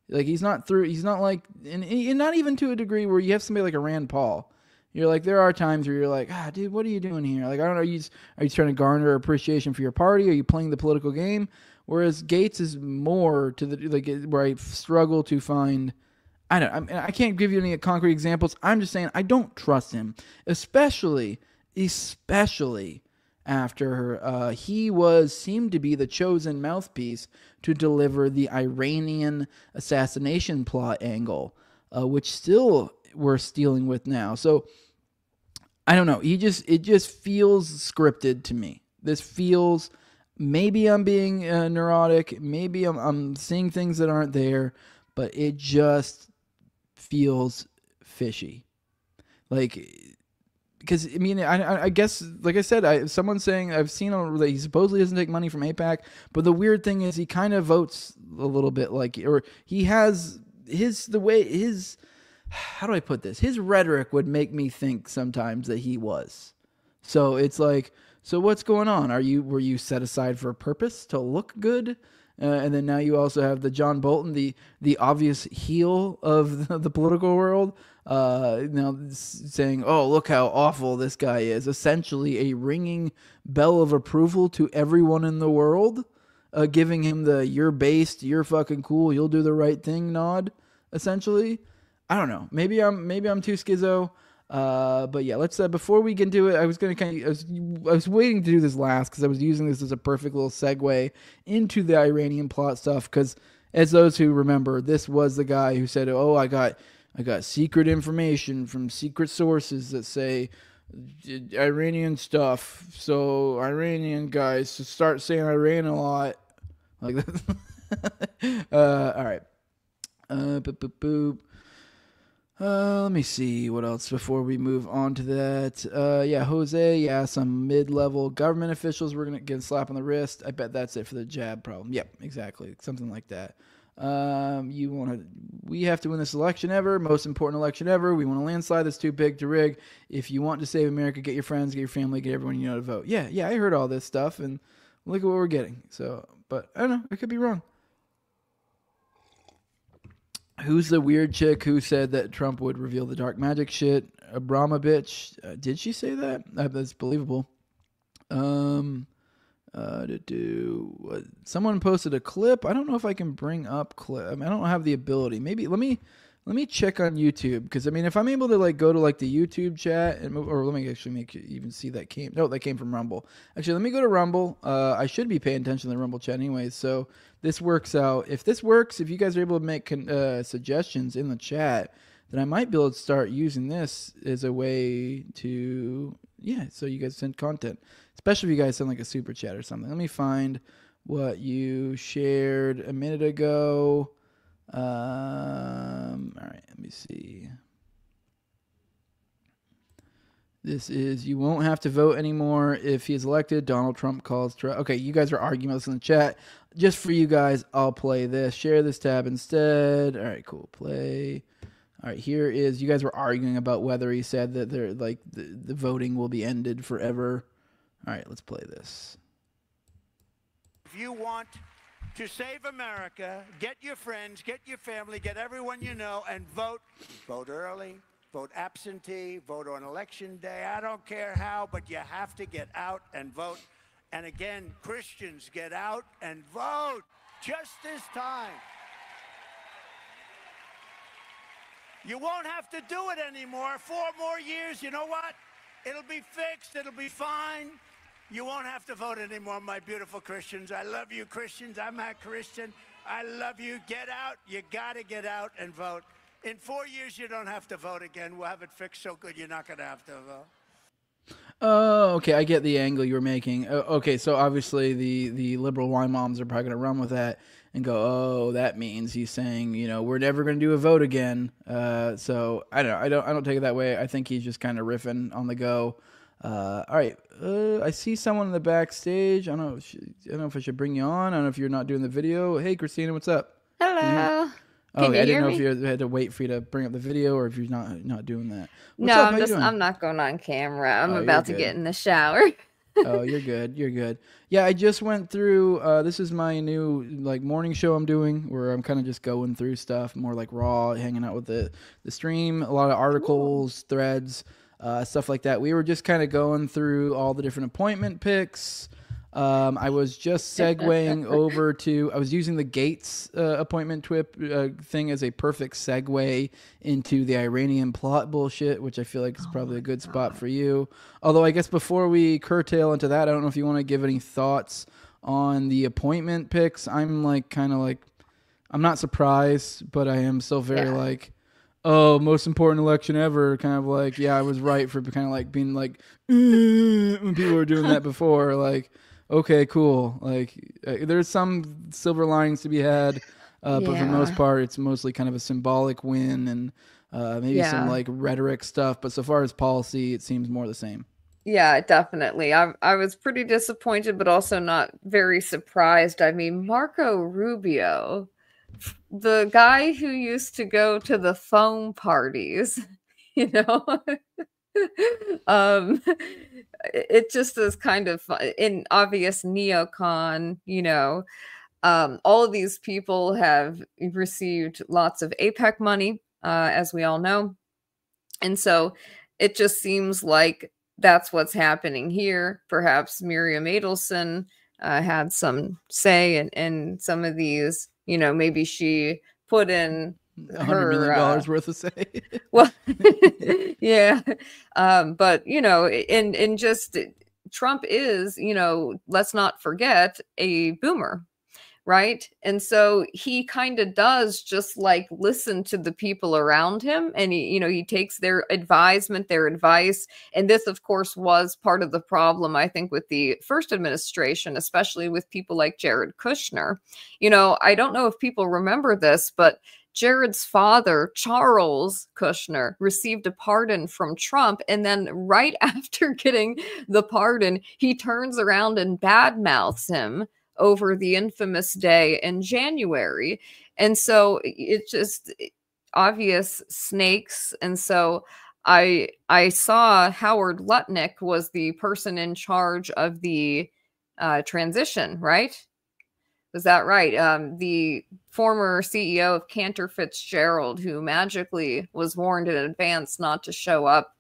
Like, he's not like, and not even to a degree where you have somebody like a Rand Paul. You're like, there are times where you're like, dude, what are you doing here? Like, I don't know, are you trying to garner appreciation for your party? Are you playing the political game? Whereas Gates is more to the like where I struggle to find. I can't give you any concrete examples. I'm just saying I don't trust him, especially after he seemed to be the chosen mouthpiece to deliver the Iranian assassination plot angle, which still we're dealing with now. So I don't know. It just feels scripted to me. This feels, maybe I'm being neurotic. Maybe I'm seeing things that aren't there, but it just feels fishy. Like, because I mean, I guess, like I said, someone's saying I've seen that he supposedly doesn't take money from AIPAC, but the weird thing is he kind of votes a little bit like, or he has how do I put this? His rhetoric would make me think sometimes that he was. So it's like, so what's going on? Were you set aside for a purpose to look good? And then now you also have the John Bolton, the obvious heel of the political world, now saying, "Oh, look how awful this guy is." Essentially, a ringing bell of approval to everyone in the world, giving him the "you're based, you're fucking cool, you'll do the right thing" nod. Essentially, I don't know. Maybe I'm too schizo. But yeah, let's before we get into it, I was waiting to do this last because I was using this as a perfect little segue into the Iranian plot stuff. Because as those who remember, this was the guy who said, "Oh, I got secret information from secret sources that say Iranian stuff. So Iranian guys to start saying Iran a lot like that." All right. Boop boop boop. Let me see what else before we move on to that. Yeah, Jose. Yeah, some mid-level government officials were gonna get a slap on the wrist. I bet that's it for the jab problem. Yep, exactly, something like that. We have to win this election ever, most important election ever. We want a landslide that's too big to rig. If you want to save America, get your friends, get your family, get everyone you know to vote. Yeah, I heard all this stuff, and look at what we're getting. So, but I don't know. I could be wrong. Who's the weird chick who said that Trump would reveal the dark magic shit? Abramovich. Did she say that? That's believable. Someone posted a clip. I don't know if I can bring up clip. I mean, I don't have the ability. Maybe let me check on YouTube, because I mean, if I'm able to like go to like the YouTube chat and move, or let me actually make you even see that came. No, that came from Rumble. Actually, let me go to Rumble. I should be paying attention to the Rumble chat anyways. So this works out. If this works, if you guys are able to make suggestions in the chat, then I might be able to start using this as a way to, so you guys send content, especially if you guys send like a super chat or something. Let me find what you shared a minute ago. All right, let me see. This is, you won't have to vote anymore if he is elected. Donald Trump calls. Okay, you guys are arguing about this in the chat. Just for you guys, I'll play this. Share this tab instead. All right, cool. Play. All right, here is, you guys were arguing about whether he said that they're like the voting will be ended forever. All right, let's play this. If you want to save America, get your friends, get your family, get everyone you know, and vote. Vote early, vote absentee, vote on election day. I don't care how, but you have to get out and vote. And again, Christians, get out and vote just this time. You won't have to do it anymore. 4 more years, you know what? It'll be fixed, it'll be fine. You won't have to vote anymore, my beautiful Christians. I love you, Christians. I'm a Christian. I love you. Get out. You got to get out and vote. In 4 years, you don't have to vote again. We'll have it fixed so good you're not going to have to vote. Oh, okay. I get the angle you were making. Okay, so obviously the liberal wine moms are probably going to run with that and go, oh, that means he's saying, we're never going to do a vote again. So I don't know. I don't take it that way. I think he's just kind of riffing on the go. All right. I see someone in the backstage. I don't know if I should bring you on. I don't know if you're not doing the video. Hey, Christina, what's up? Hello. Okay, I didn't know if you had to wait for you to bring up the video or if you're not doing that. What's No, up? I'm not going on camera. I'm Oh, about to you're get good. in the shower. Oh, you're good. You're good. Yeah, I just went through. This is my new morning show I'm doing, where I'm kind of just going through stuff, more like raw, hanging out with the stream. A lot of articles, threads, stuff like that. We were just kind of going through all the different appointment picks. I was just segueing over to, I was using the Gates appointment thing as a perfect segue into the Iranian plot bullshit, which I feel like is probably a good spot for you. Although I guess before we curtail into that, I don't know if you want to give any thoughts on the appointment picks. I'm like, kind of like, I'm not surprised, but I am still very like, oh, most important election ever. Kind of like, yeah, I was right for kind of like being like, when people were doing that before, like, okay, cool. Like, there's some silver linings to be had, but for the most part, it's mostly kind of a symbolic win and maybe some like rhetoric stuff. But so far as policy, it seems more the same. Yeah, definitely. I was pretty disappointed, but also not very surprised. I mean, Marco Rubio, the guy who used to go to the foam parties, you know, it just is kind of in obvious neocon, you know. All of these people have received lots of APEC money, as we all know. And so it just seems like that's what's happening here. Perhaps Miriam Adelson had some say in some of these, you know, maybe she put in $100 million worth of say. Well, yeah. But, you know, in just Trump is, you know, let's not forget, a boomer. Right. And so he kind of does just like listen to the people around him, and he, you know, he takes their advisement, their advice. And this, of course, was part of the problem, I think, with the first administration, especially with people like Jared Kushner. You know, I don't know if people remember this, but Jared's father, Charles Kushner, received a pardon from Trump. And then right after getting the pardon, he turns around and badmouths him over the infamous day in January. And so it's just obvious snakes. And so I saw Howard Lutnick was the person in charge of the transition, right? Was that right? The former CEO of Cantor Fitzgerald, who magically was warned in advance not to show up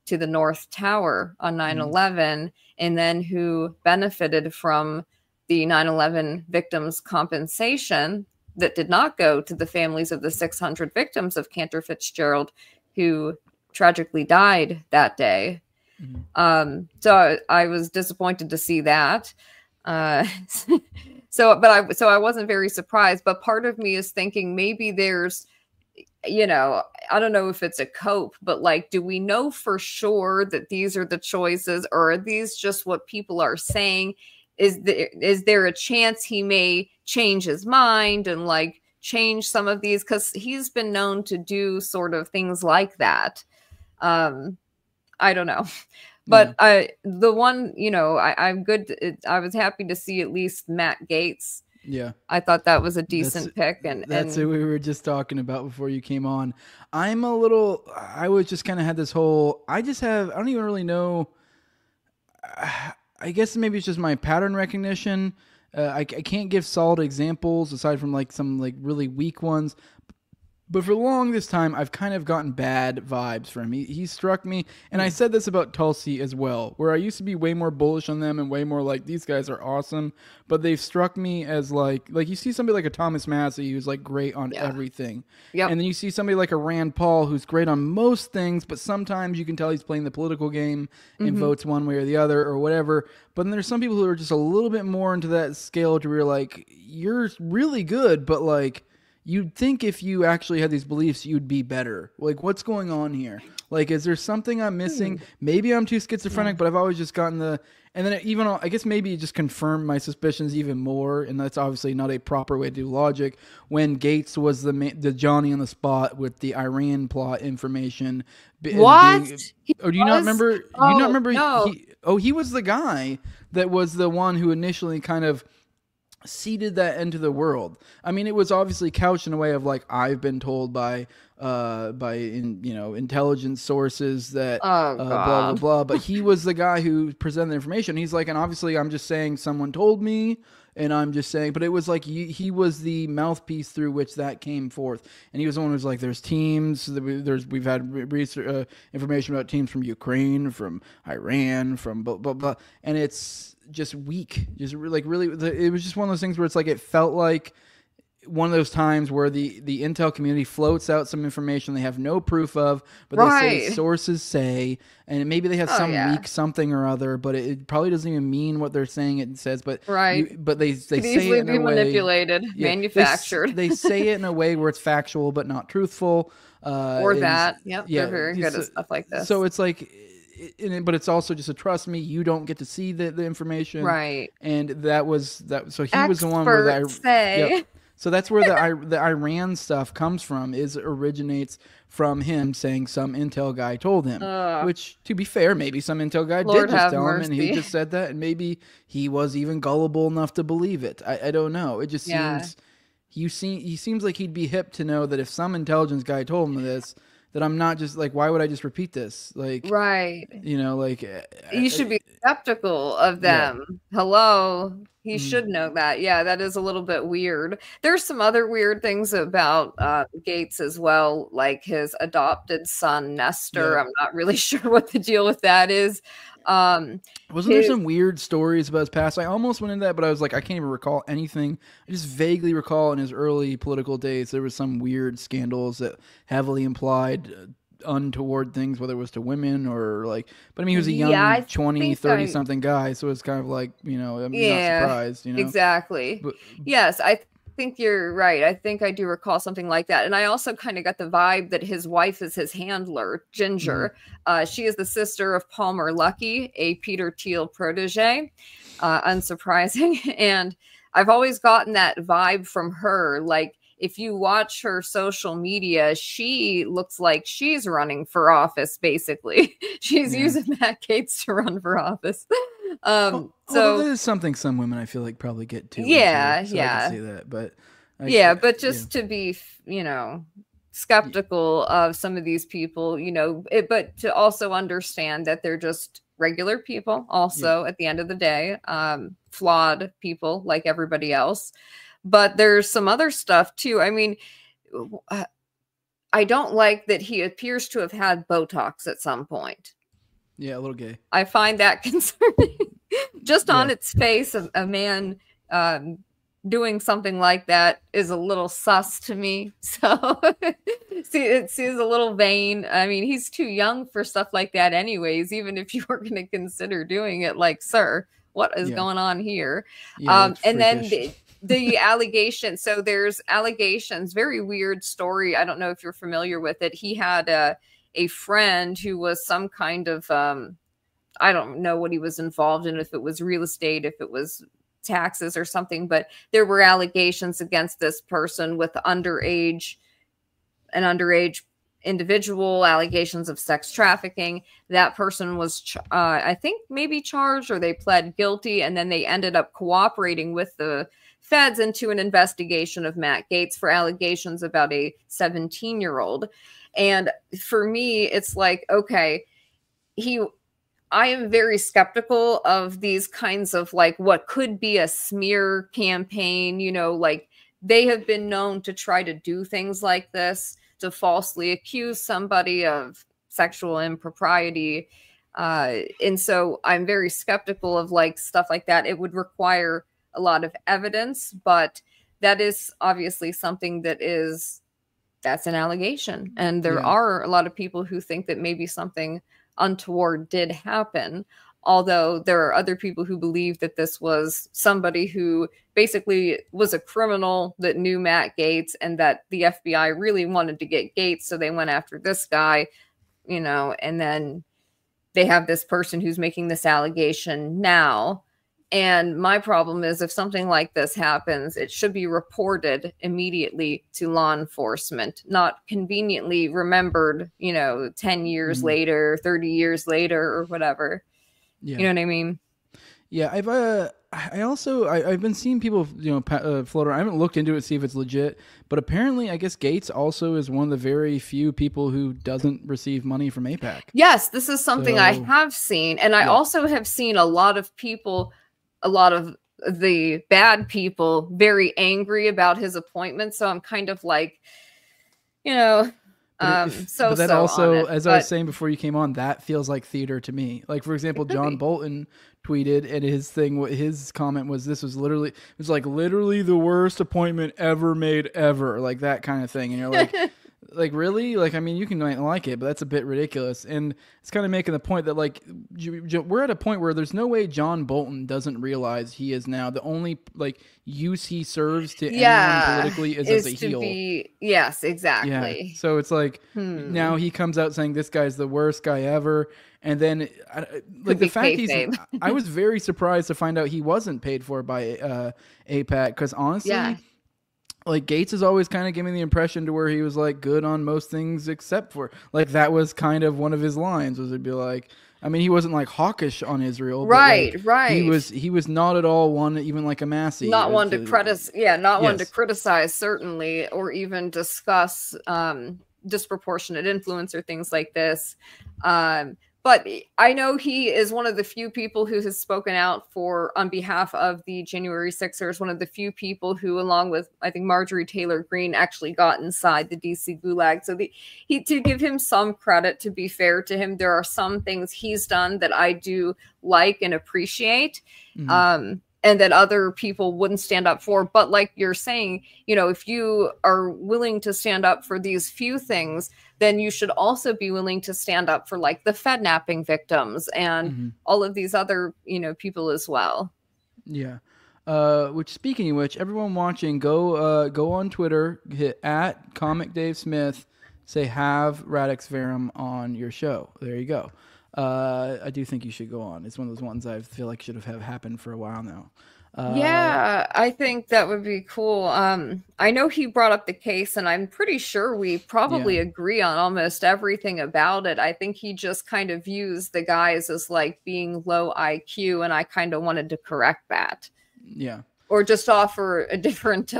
to the North Tower on 9/11, and then who benefited from the 9/11 victims' compensation that did not go to the families of the 600 victims of Cantor Fitzgerald who tragically died that day. So I was disappointed to see that. So I wasn't very surprised, but part of me is thinking maybe there's, you know, I don't know if it's a cope, but like, do we know for sure that these are the choices, or are these just what people are saying? Is there a chance he may change his mind and like change some of these? Because he's been known to do sort of things like that. I don't know. But the one, you know, I'm good. I was happy to see at least Matt Gaetz. Yeah. I thought that was a decent pick. And that's what we were just talking about before you came on. I was just kind of had this whole, I don't even really know. I guess maybe it's just my pattern recognition. I can't give solid examples aside from like some like really weak ones. But for the longest time, I've kind of gotten bad vibes from him. He struck me, and I said this about Tulsi as well, where I used to be way more bullish on them and way more like, these guys are awesome. But they've struck me as like you see somebody like a Thomas Massie who's like great on everything. Yep. And then you see somebody like a Rand Paul who's great on most things, but sometimes you can tell he's playing the political game and votes one way or the other or whatever. But then there's some people who are just a little bit more into that scale to where you're like, you're really good, but like, you'd think if you actually had these beliefs, you'd be better. Like, what's going on here? Like, is there something I'm missing? Maybe I'm too schizophrenic, but I've always just gotten and then I guess maybe it just confirmed my suspicions even more. And that's obviously not a proper way to do logic. When Gaetz was the Johnny on the spot with the Iran plot information. What? Do you not remember? Do you not remember? No. He was the guy that was the one who initially kind of seeded that into the world. I mean, it was obviously couched in a way of like, I've been told by intelligence sources that blah blah blah. But he was the guy who presented the information. He's like, and obviously I'm just saying someone told me, And I'm just saying, but it was like he was the mouthpiece through which that came forth, and he was the one who was like, "There's teams. We've had research, information about teams from Ukraine, from Iran, from blah blah blah," and it's just weak. Just like really, it was just one of those things where it's like it felt like one of those times where the intel community floats out some information they have no proof of, but they say sources say, and maybe they have some leak something or other, but it probably doesn't even mean what they're saying it says. But but they say easily it in a way, manipulated, manufactured. They say it in a way where it's factual but not truthful. They're very good at stuff like this. So it's like. But it's also just a trust me, you don't get to see the information, right? And that was that. So he was the one where So that's where the Iran stuff comes from. Originates from him saying some intel guy told him. Which, to be fair, maybe some intel guy did just tell him, and he just said that, and maybe he was even gullible enough to believe it. I don't know. It just seems he seems like he'd be hip to know that if some intelligence guy told him this, that I'm not just like, why would I just repeat this? Like, you know, like you should be skeptical of them. Hello. He should know that. Yeah, that is a little bit weird. There's some other weird things about Gates as well, like his adopted son, Nestor. I'm not really sure what the deal with that is. Wasn't there some weird stories about his past? I almost went into that, but I was like, I can't even recall anything. I just vaguely recall in his early political days, there was some weird scandals that heavily implied untoward things, whether it was to women or like, but I mean, he was a young 20, 30 something guy. So it's kind of like, you know, I'm not surprised, you know? Exactly. But, yes. I think you're right. I think I do recall something like that. And I also kind of got the vibe that his wife is his handler, Ginger. She is the sister of Palmer Luckey, a Peter Thiel protege. Unsurprising. And I've always gotten that vibe from her. Like, if you watch her social media, she looks like she's running for office, basically. She's using Matt Gaetz to run for office. So that is something some women I feel like probably get to. Yeah, so I can see that, but but just to be, you know, skeptical of some of these people, you know, but to also understand that they're just regular people also at the end of the day, flawed people like everybody else. But there's some other stuff too. I mean, I don't like that he appears to have had Botox at some point. Yeah, a little gay. I find that concerning. Just on its face, a man doing something like that is a little sus to me. So it seems a little vain. I mean, he's too young for stuff like that anyways, even if you were going to consider doing it. Like, sir, what is going on here? And then the allegation. So there's allegations, very weird story. I don't know if you're familiar with it. He had a friend who was some kind of, I don't know what he was involved in, if it was real estate, if it was taxes or something, but there were allegations against this person with an underage individual, allegations of sex trafficking. That person was, I think, maybe charged, or they pled guilty, and then they ended up cooperating with the feds into an investigation of Matt Gaetz for allegations about a 17-year-old. And for me, it's like, okay, I am very skeptical of these kinds of like what could be a smear campaign, you know, like they have been known to try to do things like this, to falsely accuse somebody of sexual impropriety. And so I'm very skeptical of like stuff like that. It would require a lot of evidence, but that is obviously something that's an allegation. And there are a lot of people who think that maybe something untoward did happen, although there are other people who believe that this was somebody who basically was a criminal that knew Matt Gaetz, and that the FBI really wanted to get Gaetz, so they went after this guy, you know, and then they have this person who's making this allegation now. And my problem is, if something like this happens, it should be reported immediately to law enforcement, not conveniently remembered, you know, 10 years later, 30 years later, or whatever. You know what I mean? Yeah, I've been seeing people, you know, float around. I haven't looked into it to see if it's legit, but apparently, I guess Gaetz also is one of the very few people who doesn't receive money from AIPAC. Yes, this is something I have seen, and I also have seen a lot of people, a lot of the bad people very angry about his appointment. So I'm kind of like, you know, But that also, as I was saying before you came on, that feels like theater to me. Like, for example, John Bolton tweeted, and his comment was, "This was literally, it was like literally the worst appointment ever made ever," like that kind of thing. And you're like, like really? Like, I mean, you can like it, but that's a bit ridiculous. And it's kind of making the point that like we're at a point where there's no way John Bolton doesn't realize he is now the only like use he serves to anyone politically is as a heel. Yes, exactly. Yeah. So it's like now he comes out saying this guy's the worst guy ever. And then like the fact I was very surprised to find out he wasn't paid for by AIPAC, because honestly, like Gates has always kind of given me the impression to where he was like good on most things except for like that was kind of one of his lines was it'd be like, I mean, he wasn't like hawkish on Israel, right? But, like, right. He was not at all one, even like a Massey. Not one to criticize. Yeah, not one to criticize certainly, or even discuss disproportionate influence or things like this. But I know he is one of the few people who has spoken out on behalf of the January 6ers, one of the few people who, along with, I think, Marjorie Taylor Greene, actually got inside the DC gulag. So to give him some credit, to be fair to him, there are some things he's done that I do like and appreciate. And that other people wouldn't stand up for. But like you're saying, you know, if you are willing to stand up for these few things, then you should also be willing to stand up for like the Fed-napping victims and all of these other, you know, people as well. Yeah. Which, speaking of which, everyone watching, go on Twitter, hit @ComicDaveSmith, say have Radix Verum on your show. There you go. I do think you should go on. It's one of those ones I feel like should have happened for a while now. Yeah, I think that would be cool. I know he brought up the case, and I'm pretty sure we probably agree on almost everything about it. I think he just kind of views the guys as like being low IQ, and I kind of wanted to correct that. Yeah. Or just offer a different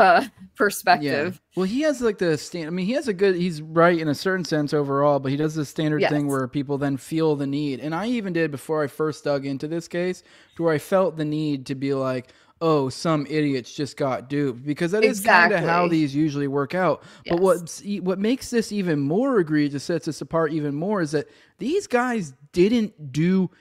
perspective. Yeah. Well, he has like the stand. I mean, he's right in a certain sense overall, but he does this standard thing where people then feel the need. And I even did before I first dug into this case, to where I felt the need to be like, oh, some idiots just got duped, because that is kind of how these usually work out. But what makes this even more egregious, sets us apart even more, is that these guys didn't do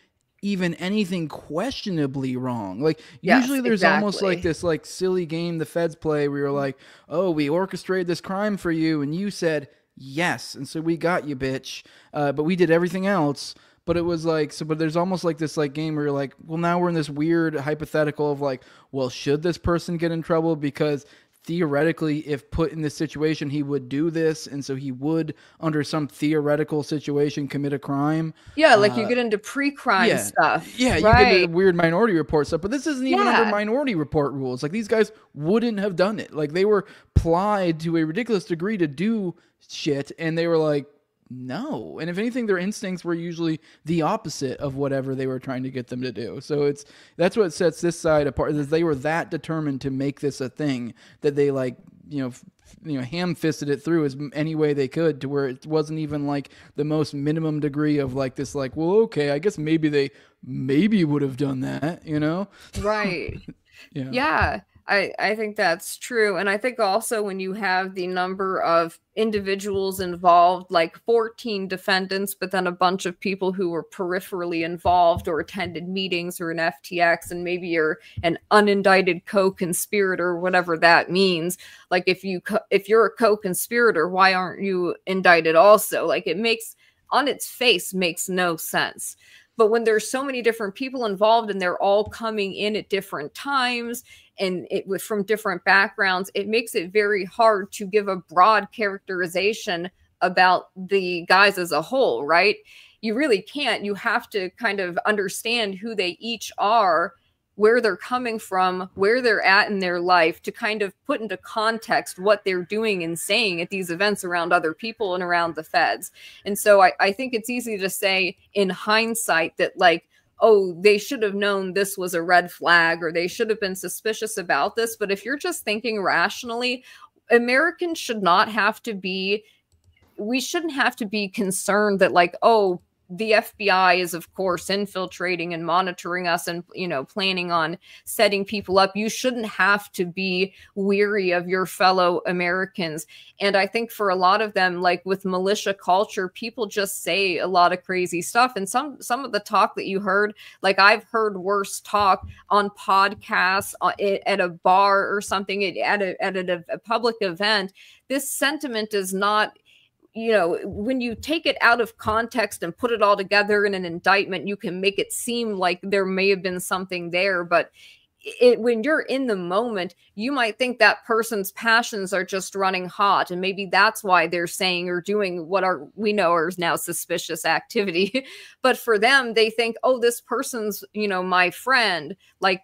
even anything questionably wrong. Like usually there's almost like this like silly game the feds play where you're like, oh, we orchestrated this crime for you and you said yes, and so we got you, bitch, but we did everything else. But it was like, so, but there's almost like this like game where you're like, well, now we're in this weird hypothetical of like, well, should this person get in trouble because theoretically, if put in this situation, he would do this, and so he would, under some theoretical situation, commit a crime. Yeah, like you get into pre-crime stuff. Yeah, you get into weird Minority Report stuff, but this isn't even under Minority Report rules. Like, these guys wouldn't have done it. Like, they were plied to a ridiculous degree to do shit, and they were like, no. And if anything, their instincts were usually the opposite of whatever they were trying to get them to do. So that's what sets this side apart, is they were that determined to make this a thing that they like, ham-fisted it through as any way they could, to where it wasn't even like the most minimum degree of like this, like, well, okay, I guess maybe they would have done that, you know? Right. Yeah. I think that's true. And I think also when you have the number of individuals involved, like 14 defendants, but then a bunch of people who were peripherally involved or attended meetings or an FTX, and maybe you're an unindicted co-conspirator, whatever that means. Like if you're a co-conspirator, why aren't you indicted also? Like it makes, on its face, makes no sense. But when there's so many different people involved and they're all coming in at different times and from different backgrounds, it makes it very hard to give a broad characterization about the guys as a whole, right? You really can't. You have to kind of understand who they each are, where they're coming from, where they're at in their life, to kind of put into context what they're doing and saying at these events around other people and around the feds. And so I think it's easy to say in hindsight that like, oh, they should have known this was a red flag, or they should have been suspicious about this. But if you're just thinking rationally, Americans should not have to be, we shouldn't have to be concerned that like, oh, the FBI is, of course, infiltrating and monitoring us and, you know, planning on setting people up. You shouldn't have to be weary of your fellow Americans. And I think for a lot of them, like with militia culture, people just say a lot of crazy stuff. And some of the talk that you heard, like I've heard worse talk on podcasts, at a bar or something, at a public event. This sentiment is not, you know, when you take it out of context and put it all together in an indictment, you can make it seem like there may have been something there. But when you're in the moment, you might think that person's passions are just running hot. And maybe that's why they're saying or doing what we know is now suspicious activity. But for them, they think, oh, this person's, you know, my friend. Like,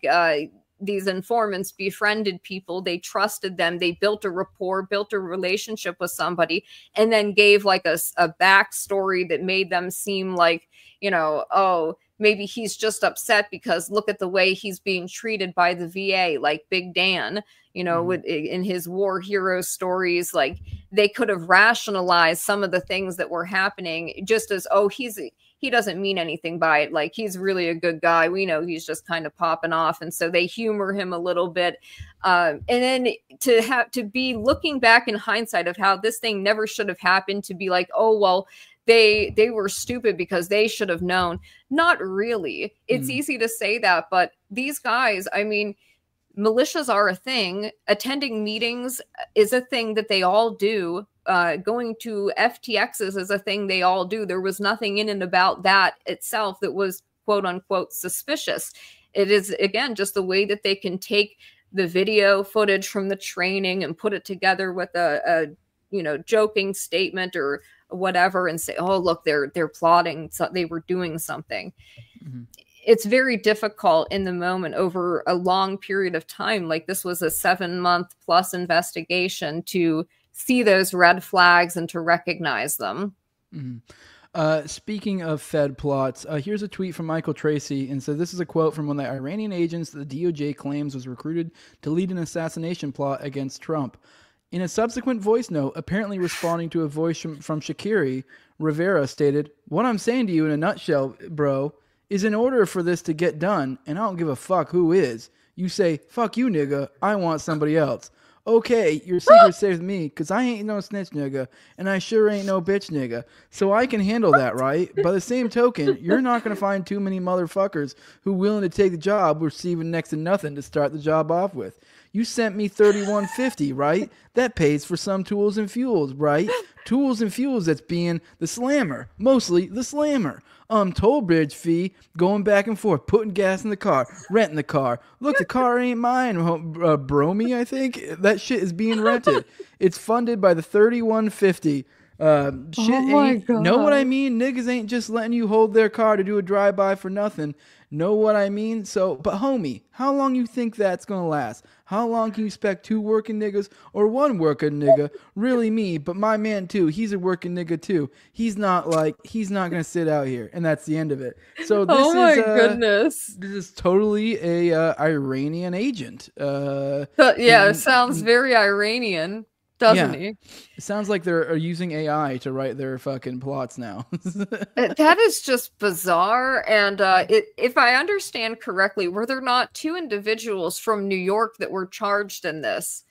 these informants befriended people, they trusted them, they built a rapport, built a relationship with somebody, and then gave like a backstory that made them seem like, you know, oh, maybe he's just upset because look at the way he's being treated by the VA, like Big Dan, you know, in his war hero stories. Like they could have rationalized some of the things that were happening just as, oh, he doesn't mean anything by it. Like he's really a good guy. We know he's just kind of popping off. And so they humor him a little bit. And then to be looking back in hindsight of how this thing never should have happened, to be like, oh, well, they were stupid because they should have known. Not really. It's easy to say that, but these guys, I mean, militias are a thing. Attending meetings is a thing that they all do. Going to FTXs is a thing they all do. There was nothing in and about that itself that was quote unquote suspicious. It is, again, just the way that they can take the video footage from the training and put it together with a you know, joking statement or whatever and say, oh, look, they're plotting. So they were doing something. It's very difficult in the moment over a long period of time. Like this was a 7-month plus investigation to see those red flags and to recognize them. Speaking of Fed plots, here's a tweet from Michael Tracy, and so this is a quote from one of the Iranian agents that the DOJ claims was recruited to lead an assassination plot against Trump. In a subsequent voice note, apparently responding to a voice from Shakiri, Rivera stated, "What I'm saying to you in a nutshell, bro, is in order for this to get done, and I don't give a fuck who is, you say, fuck you, nigga, I want somebody else. Okay, your secret's safe with me, because I ain't no snitch, nigga, and I sure ain't no bitch, nigga. So I can handle that, right? By the same token, you're not going to find too many motherfuckers who willing to take the job receiving next to nothing to start the job off with. You sent me $31.50, right? That pays for some tools and fuels, right? Tools and fuels that's being the slammer, mostly the slammer. Toll bridge fee, going back and forth, putting gas in the car, renting the car. Look, the car ain't mine, Bromy, I think. That shit is being rented. It's funded by the $31.50. Know what I mean? Niggas ain't just letting you hold their car to do a drive-by for nothing. Know what I mean? So, but homie, how long you think that's gonna last? How long can you expect 2 working niggas or 1 working nigga? Really me, but my man too. He's a working nigga too. He's not gonna sit out here, and that's the end of it. So this goodness, this is totally a Iranian agent. It sounds very Iranian. Doesn't he? It sounds like they're using AI to write their fucking plots now. That is just bizarre. And if I understand correctly, were there not 2 individuals from New York that were charged in this?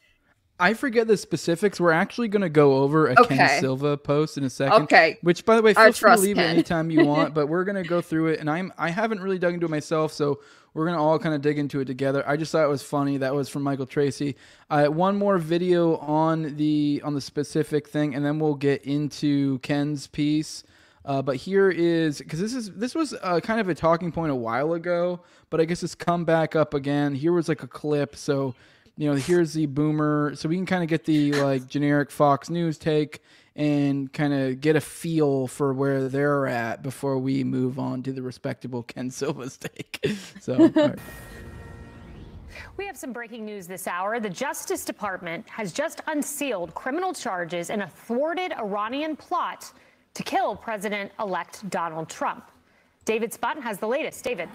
I forget the specifics. We're actually going to go over a Ken Silva post in a second. Okay. Which, by the way, feel free to leave it anytime you want. But we're going to go through it. And I haven't really dug into it myself, so we're going to all kind of dig into it together. I just thought it was funny. That was from Michael Tracy. One more video on the specific thing, and then we'll get into Ken's piece. But here is, because this was kind of a talking point a while ago, but I guess it's come back up again. Here was like a clip, so you know, here's the boomer, so we can kind of get the like generic Fox News take and kind of get a feel for where they're at before we move on to the respectable Ken Silva's take. So, all right. We have some breaking news this hour. The Justice Department has just unsealed criminal charges in a thwarted Iranian plot to kill President-elect Donald Trump. David Sputton has the latest. David.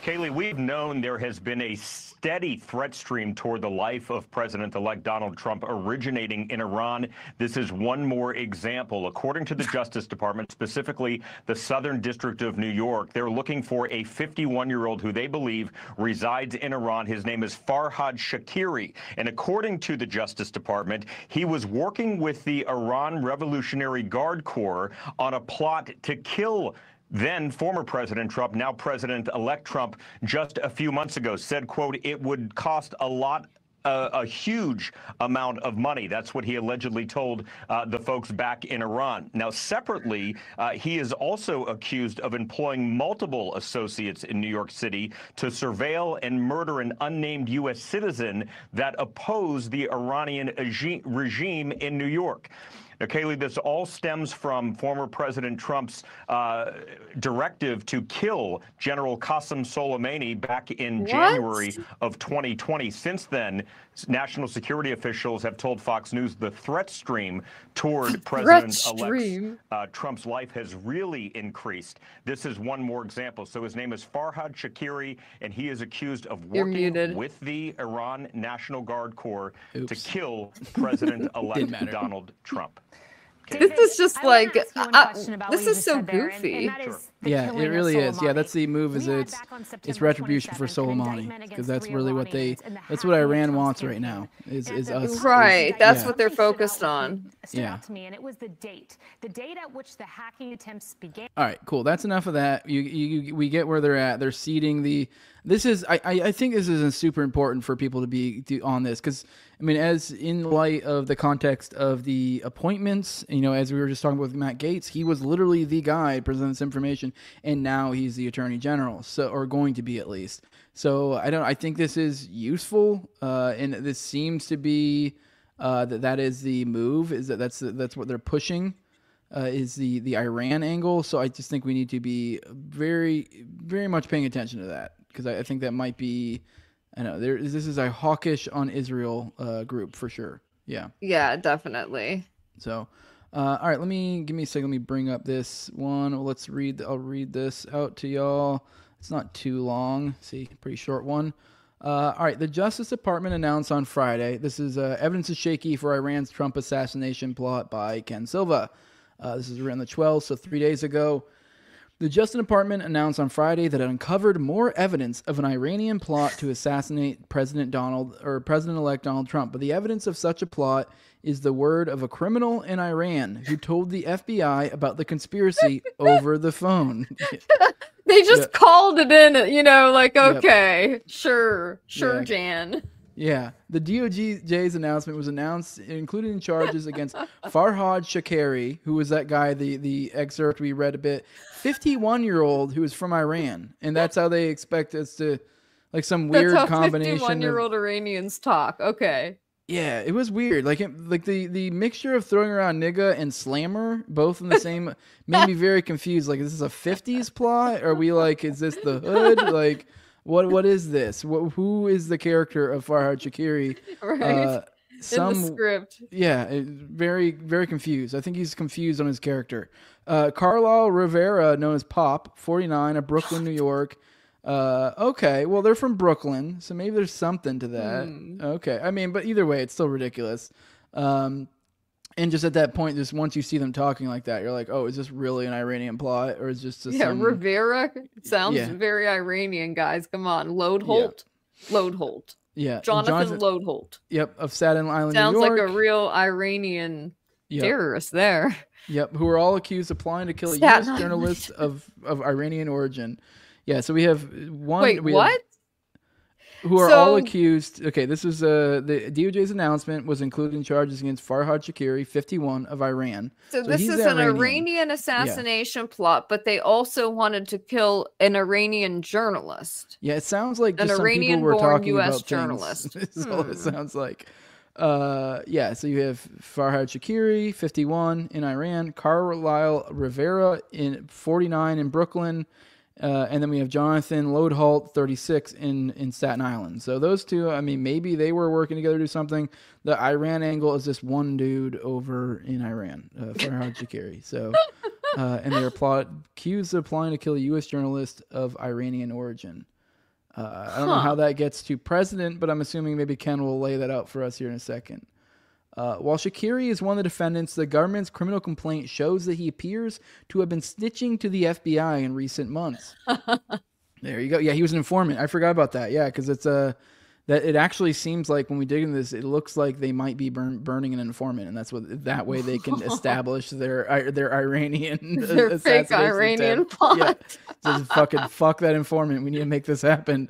Kaylee, we've known there has been a steady threat stream toward the life of President-elect Donald Trump originating in Iran. This is one more example. According to the Justice Department, specifically the Southern District of New York, they're looking for a 51-year-old who they believe resides in Iran. His name is Farhad Shakiri. And according to the Justice Department, he was working with the Iran Revolutionary Guard Corps on a plot to kill then former President Trump, now President-elect Trump, just a few months ago, said, quote, it would cost a huge amount of money. That's what he allegedly told the folks back in Iran. Now, separately, he is also accused of employing multiple associates in New York City to surveil and murder an unnamed U.S. citizen that opposed the Iranian regime in New York. Now, Kaylee, this all stems from former President Trump's directive to kill General Qasem Soleimani back in January of 2020. Since then, national security officials have told Fox News the threat stream toward President-elect Trump's life has really increased. This is one more example. So his name is Farhad Shakiri, and he is accused of working with the Iran National Guard Corps to kill President-elect Donald Trump. This is just like, this is so goofy. Yeah, it really is. Yeah, that's the move. Is it's retribution for Soleimani, because that's really what that's what Iran wants right now. Is us. Right. That's what they're focused on. Yeah. To me, and it was the date at which the hacking attempts began. All right, cool. That's enough of that. We get where they're at. They're seeding the. This is. I think this is super important for people to be on this, because I mean, as in light of the context of the appointments, you know, as we were just talking about with Matt Gaetz, he was literally the guy presenting this information, and now he's the Attorney General, so, or going to be at least. So I think this is useful, and this seems to be that is the move. Is that's what they're pushing, is the Iran angle. So I just think we need to be very, very much paying attention to that, because I think that might be. I know this is a hawkish on Israel group for sure. Yeah. Yeah, definitely. So, all right, give me a second. Let me bring up this one. Well, I'll read this out to y'all. It's not too long. See, pretty short one. All right, the Justice Department announced on Friday, this is evidence is shaky for Iran's Trump assassination plot by Ken Silva. This is around the 12th, so 3 days ago. The Justice Department announced on Friday that it uncovered more evidence of an Iranian plot to assassinate President-elect Donald Trump. But the evidence of such a plot is the word of a criminal in Iran who told the FBI about the conspiracy over the phone. They just called it in, you know, like, okay, sure, Jan. Yeah, the DOJ's announcement was announced, including charges against Farhad Shakiri, who was that guy, the excerpt we read a bit, 51-year-old who is from Iran, and that's how they expect us to, like, some weird combination. 51-year-old Iranians talk. Okay. Yeah, it was weird. Like the mixture of throwing around nigga and slammer, both in the same, made me very confused. Like, is this a 50s plot? Are we like, is this the hood? Like. What is this? Who is the character of Farhad Shakiri? Right. In the script. Yeah, very, very confused. I think he's confused on his character. Carlisle Rivera, known as Pop, 49, of Brooklyn, New York. Okay, well, they're from Brooklyn, so maybe there's something to that. Okay, I mean, but either way, it's still ridiculous. And just at that point, just once you see them talking like that, you're like, oh, is this really an Iranian plot? Or is just Rivera sounds very Iranian, guys. Come on. Lode Holt. Yeah. Jonathan Lode Holt. Yep, of Staten Island, sounds New York. Like a real Iranian terrorist there. Yep, who are all accused of plotting to kill a U.S. journalist of Iranian origin. Yeah, so we have one. Wait, what? Who are all accused. Okay, this is the DOJ's announcement was including charges against Farhad Shakiri, 51, of Iran. So this is an Iranian assassination plot, but they also wanted to kill an Iranian journalist. Yeah, it sounds like an Iranian-born U.S. journalist. This is all it sounds like. Yeah, so you have Farhad Shakiri, 51, in Iran, Carlisle Rivera, 49, in Brooklyn. And then we have Jonathan Lode Holt, 36, in Staten Island. So those two, I mean, maybe they were working together to do something. The Iran angle is this one dude over in Iran, Farhad Shakiri. So, and they're accused of applying to kill a U.S. journalist of Iranian origin. I don't know how that gets to president, but I'm assuming maybe Ken will lay that out for us here in a second. While Shakiri is one of the defendants, the government's criminal complaint shows that he appears to have been snitching to the FBI in recent months. There you go. Yeah, he was an informant. I forgot about that. Yeah, because it's that it actually seems like when we dig into this, it looks like they might be burning an informant, and that way they can establish their Iranian their fake Iranian plot. Yeah. Just fucking fuck that informant. We need to make this happen.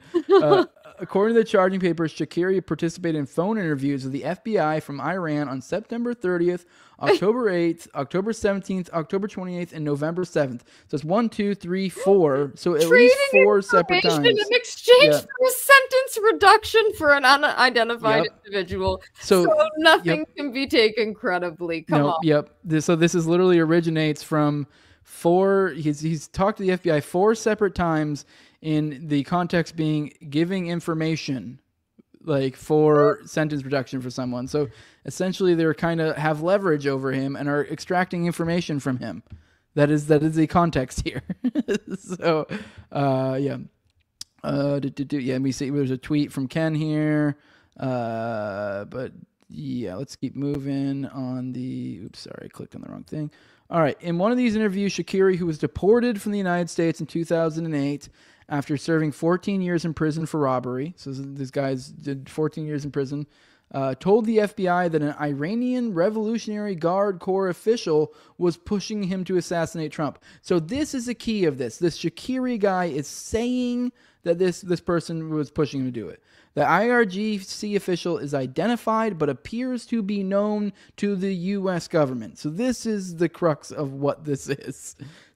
According to the charging papers, Shakiri participated in phone interviews with the FBI from Iran on September 30th, October 8th, October 17th, October 28th, and November 7th. So it's 1, 2, 3, 4. So at least 4 separate times. In exchange for a sentence reduction for an unidentified individual. So nothing can be taken credibly. Come on. Yep. So this is literally originates from 4. He's talked to the FBI 4 separate times, in the context being giving information like for sentence reduction for someone. So essentially they're kind of have leverage over him and are extracting information from him. That is the context here. So yeah. Yeah, we see there's a tweet from Ken here. But yeah, let's keep moving on the oops, sorry, I clicked on the wrong thing. All right. In one of these interviews, Shakiri, who was deported from the United States in 2008 after serving 14 years in prison for robbery, so this guy's did 14 years in prison, told the FBI that an Iranian Revolutionary Guard Corps official was pushing him to assassinate Trump. So this is the key of this. This Shakiri guy is saying that this person was pushing him to do it. The IRGC official is identified but appears to be known to the U.S. government. So this is the crux of what this is.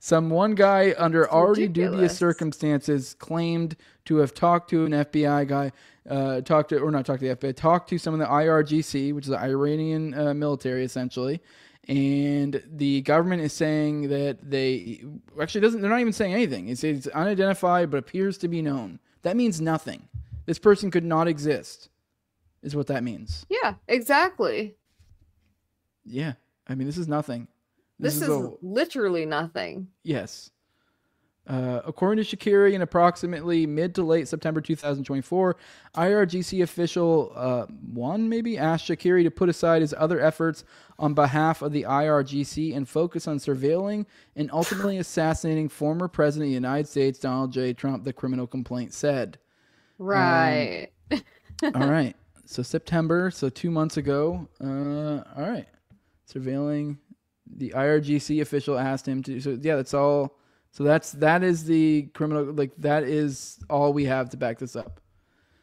One guy under already dubious circumstances claimed to have talked to an FBI guy, talked to the FBI, talked to some of the IRGC, which is the Iranian military essentially. And the government is saying that they're not even saying anything. It's unidentified but appears to be known. That means nothing. This person could not exist, is what that means. Yeah, exactly. Yeah. I mean, this is nothing. This is literally nothing. Yes. According to Shakiri, in approximately mid to late September 2024, IRGC official asked Shakiri to put aside his other efforts on behalf of the IRGC and focus on surveilling and ultimately assassinating former President of the United States, Donald J. Trump, the criminal complaint said. Right. All right. So September, so 2 months ago. All right. Surveilling. The IRGC official asked him to. So yeah, that's all. So that is the criminal. Like that is all we have to back this up.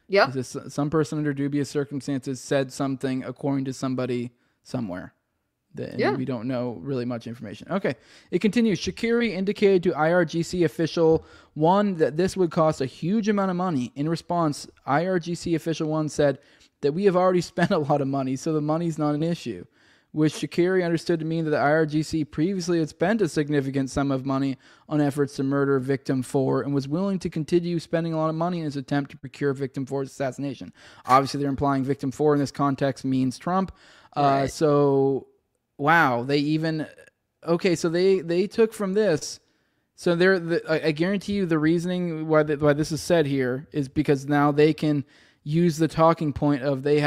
Yep. Some person under dubious circumstances said something according to somebody somewhere. We don't know really much information. Okay. It continues. Shakiri indicated to IRGC official 1 that this would cost a huge amount of money. In response, IRGC official 1 said that we have already spent a lot of money, so the money's not an issue, which Shakiri understood to mean that the IRGC previously had spent a significant sum of money on efforts to murder victim 4 and was willing to continue spending a lot of money in his attempt to procure victim 4's assassination. Obviously, they're implying victim 4 in this context means Trump. Right. So... wow, they even so they took from this. So I guarantee you the reasoning why this is said here is because now they can use the talking point of they're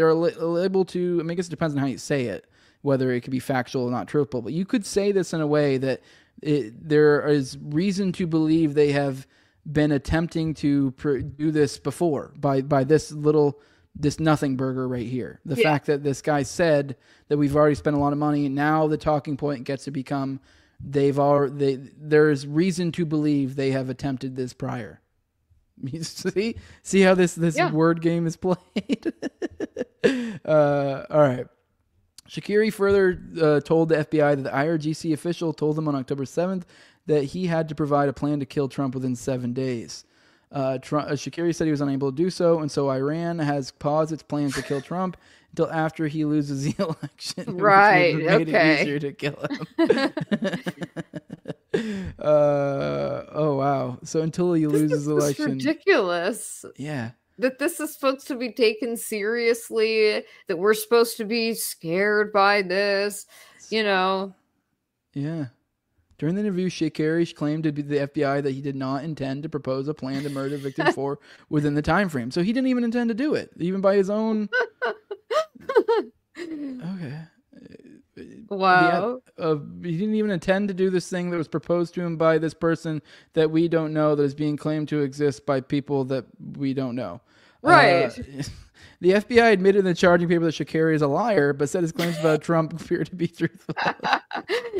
able to. I mean, I guess it depends on how you say it, whether it could be factual or not truthful. But you could say this in a way that there is reason to believe they have been attempting to do this before by this Nothingburger right here. The fact that this guy said that we've already spent a lot of money. Now the talking point gets to become there's reason to believe they have attempted this prior. See how this word game is played. All right. Shakiri further told the FBI that the IRGC official told him on October 7th that he had to provide a plan to kill Trump within 7 days. Shakiri said he was unable to do so, and so Iran has paused its plans to kill Trump until after he loses the election. Right. Which made it easier to kill him. Oh wow! So until he loses the election, ridiculous. Yeah. That this is supposed to be taken seriously. That we're supposed to be scared by this. You know. Yeah. During the interview, Shakari claimed to the FBI that he did not intend to propose a plan to murder victim 4 within the time frame. So he didn't even intend to do it, even by his own. Okay. Wow. He didn't even intend to do this thing that was proposed to him by this person that we don't know, that is being claimed to exist by people that we don't know. Right. The FBI admitted in the charging paper that Shakari is a liar, but said his claims about Trump appear to be truthful.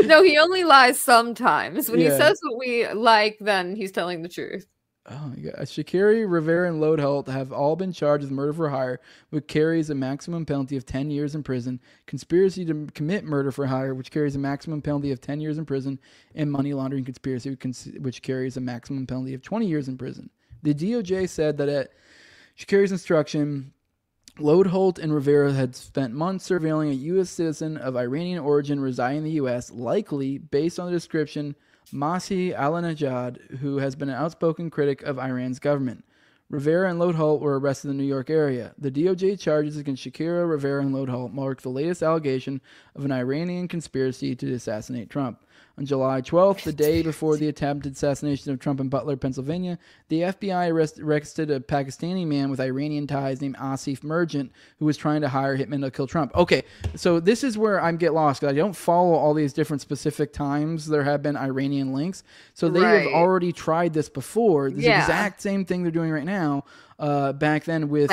No, he only lies sometimes. When he Yeah. says what we like, then he's telling the truth. Oh my God. Shakari, Rivera, and Lodholt have all been charged with murder for hire, which carries a maximum penalty of 10 years in prison, conspiracy to commit murder for hire, which carries a maximum penalty of 10 years in prison, and money laundering conspiracy, which carries a maximum penalty of 20 years in prison. The DOJ said that at Shakari's instruction, Lodholt and Rivera had spent months surveilling a U.S. citizen of Iranian origin residing in the U.S., likely, based on the description, Masih Alinejad, who has been an outspoken critic of Iran's government. Rivera and Lodholt were arrested in the New York area. The DOJ charges against Shakira, Rivera, and Lodholt mark the latest allegation of an Iranian conspiracy to assassinate Trump. On July 12th, the day before the attempted assassination of Trump in Butler, Pennsylvania, the FBI arrested a Pakistani man with Iranian ties named Asif Merchant, who was trying to hire hitmen to kill Trump. Okay, so this is where I get lost, because I don't follow all these different specific times there have been Iranian links. So they have already tried this before. The exact same thing they're doing right now. Back then with...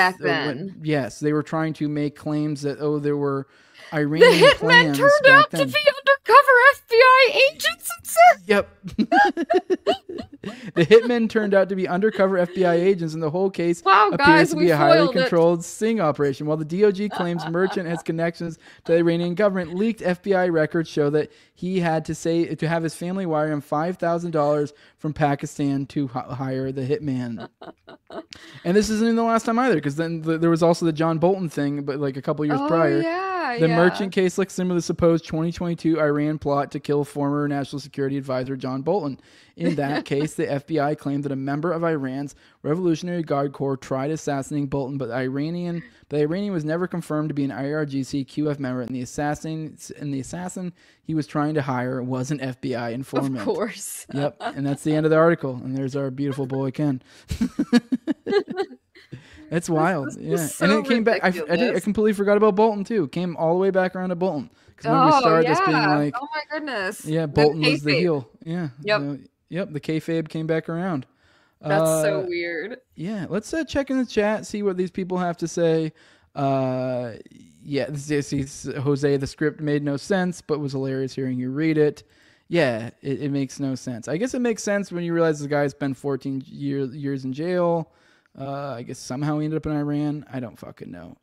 yes, they were trying to make claims that, there were Iranian plans. The hitmen turned out to be undercover FBI agents. Yep. The hitmen turned out to be undercover FBI agents, and the whole case appears to be a highly controlled sting operation. While the DOJ claims Merchant has connections to the Iranian government, leaked FBI records show that he had to have his family wire him $5,000 from Pakistan to hire the hitman. And this isn't the last time either, because then there was also the John Bolton thing, but like a couple years prior. The Merchant case looks similar to the supposed 2022 Iran plot to kill former National Security Advisor John Bolton. In that case, the FBI claimed that a member of Iran's Revolutionary Guard Corps tried assassinating Bolton, but the Iranian was never confirmed to be an IRGC QF member, and the assassin he was trying to hire was an FBI informant. Of course. Yep, and that's the end of the article. And there's our beautiful boy Ken. That's wild. So and it came back. I completely forgot about Bolton too. Came all the way back around to Bolton. Because when we started this being like, oh my goodness. Yeah, Bolton was the heel. Yeah. Yep. Yep. The kayfabe came back around. That's so weird. Yeah. Let's check in the chat, see what these people have to say. This is Jose. The script made no sense, but was hilarious hearing you read it. Yeah, it makes no sense. I guess it makes sense when you realize the guy spent 14 years in jail. I guess somehow he ended up in Iran. I don't fucking know.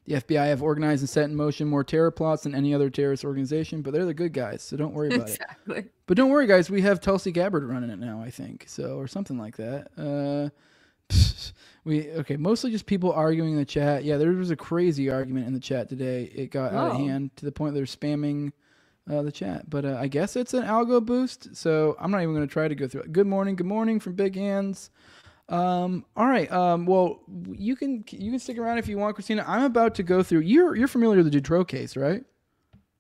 The FBI have organized and set in motion more terror plots than any other terrorist organization, but they're the good guys, so don't worry about it. But don't worry, guys. We have Tulsi Gabbard running it now, I think, or something like that. Mostly just people arguing in the chat. Yeah, there was a crazy argument in the chat today. It got out of hand to the point they're spamming the chat. But I guess it's an algo boost, so I'm not even going to try to go through it. Good morning from Big Hands. All right. Well, you can stick around if you want, Christina. I'm about to go through. You're familiar with the Dutroux case, right?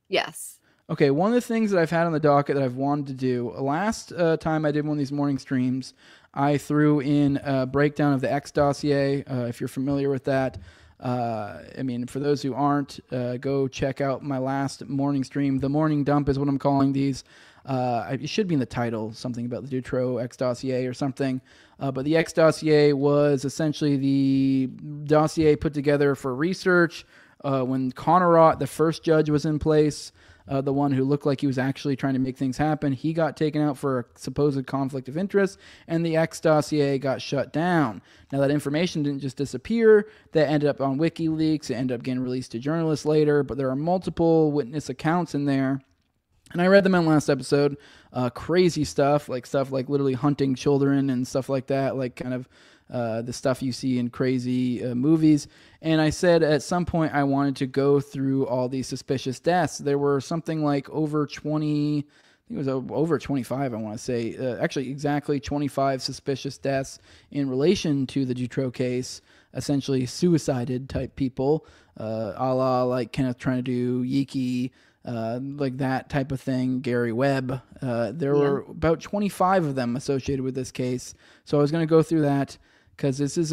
Yes. Okay. One of the things that I've had on the docket that I've wanted to do last time I did one of these morning streams, I threw in a breakdown of the X dossier. If you're familiar with that. I mean, for those who aren't, go check out my last morning stream. The morning dump is what I'm calling these. It should be in the title, something about the Dutroux X dossier or something. But the X dossier was essentially the dossier put together for research when Connerot, the first judge, was in place. The one who looked like he was actually trying to make things happen. He got taken out for a supposed conflict of interest, and the X dossier got shut down. Now, that information didn't just disappear. That ended up on WikiLeaks. It ended up getting released to journalists later, but there are multiple witness accounts in there. And I read them in last episode. Crazy stuff like literally hunting children and stuff like that, like kind of the stuff you see in crazy movies. And I said at some point I wanted to go through all these suspicious deaths. There were something like over 20, I think it was over 25, I want to say. Actually, exactly 25 suspicious deaths in relation to the Dutroux case. Essentially suicided type people, a la like Kenneth trying to do Yiki, like that type of thing. Gary Webb. There were about 25 of them associated with this case. So I was going to go through that because this is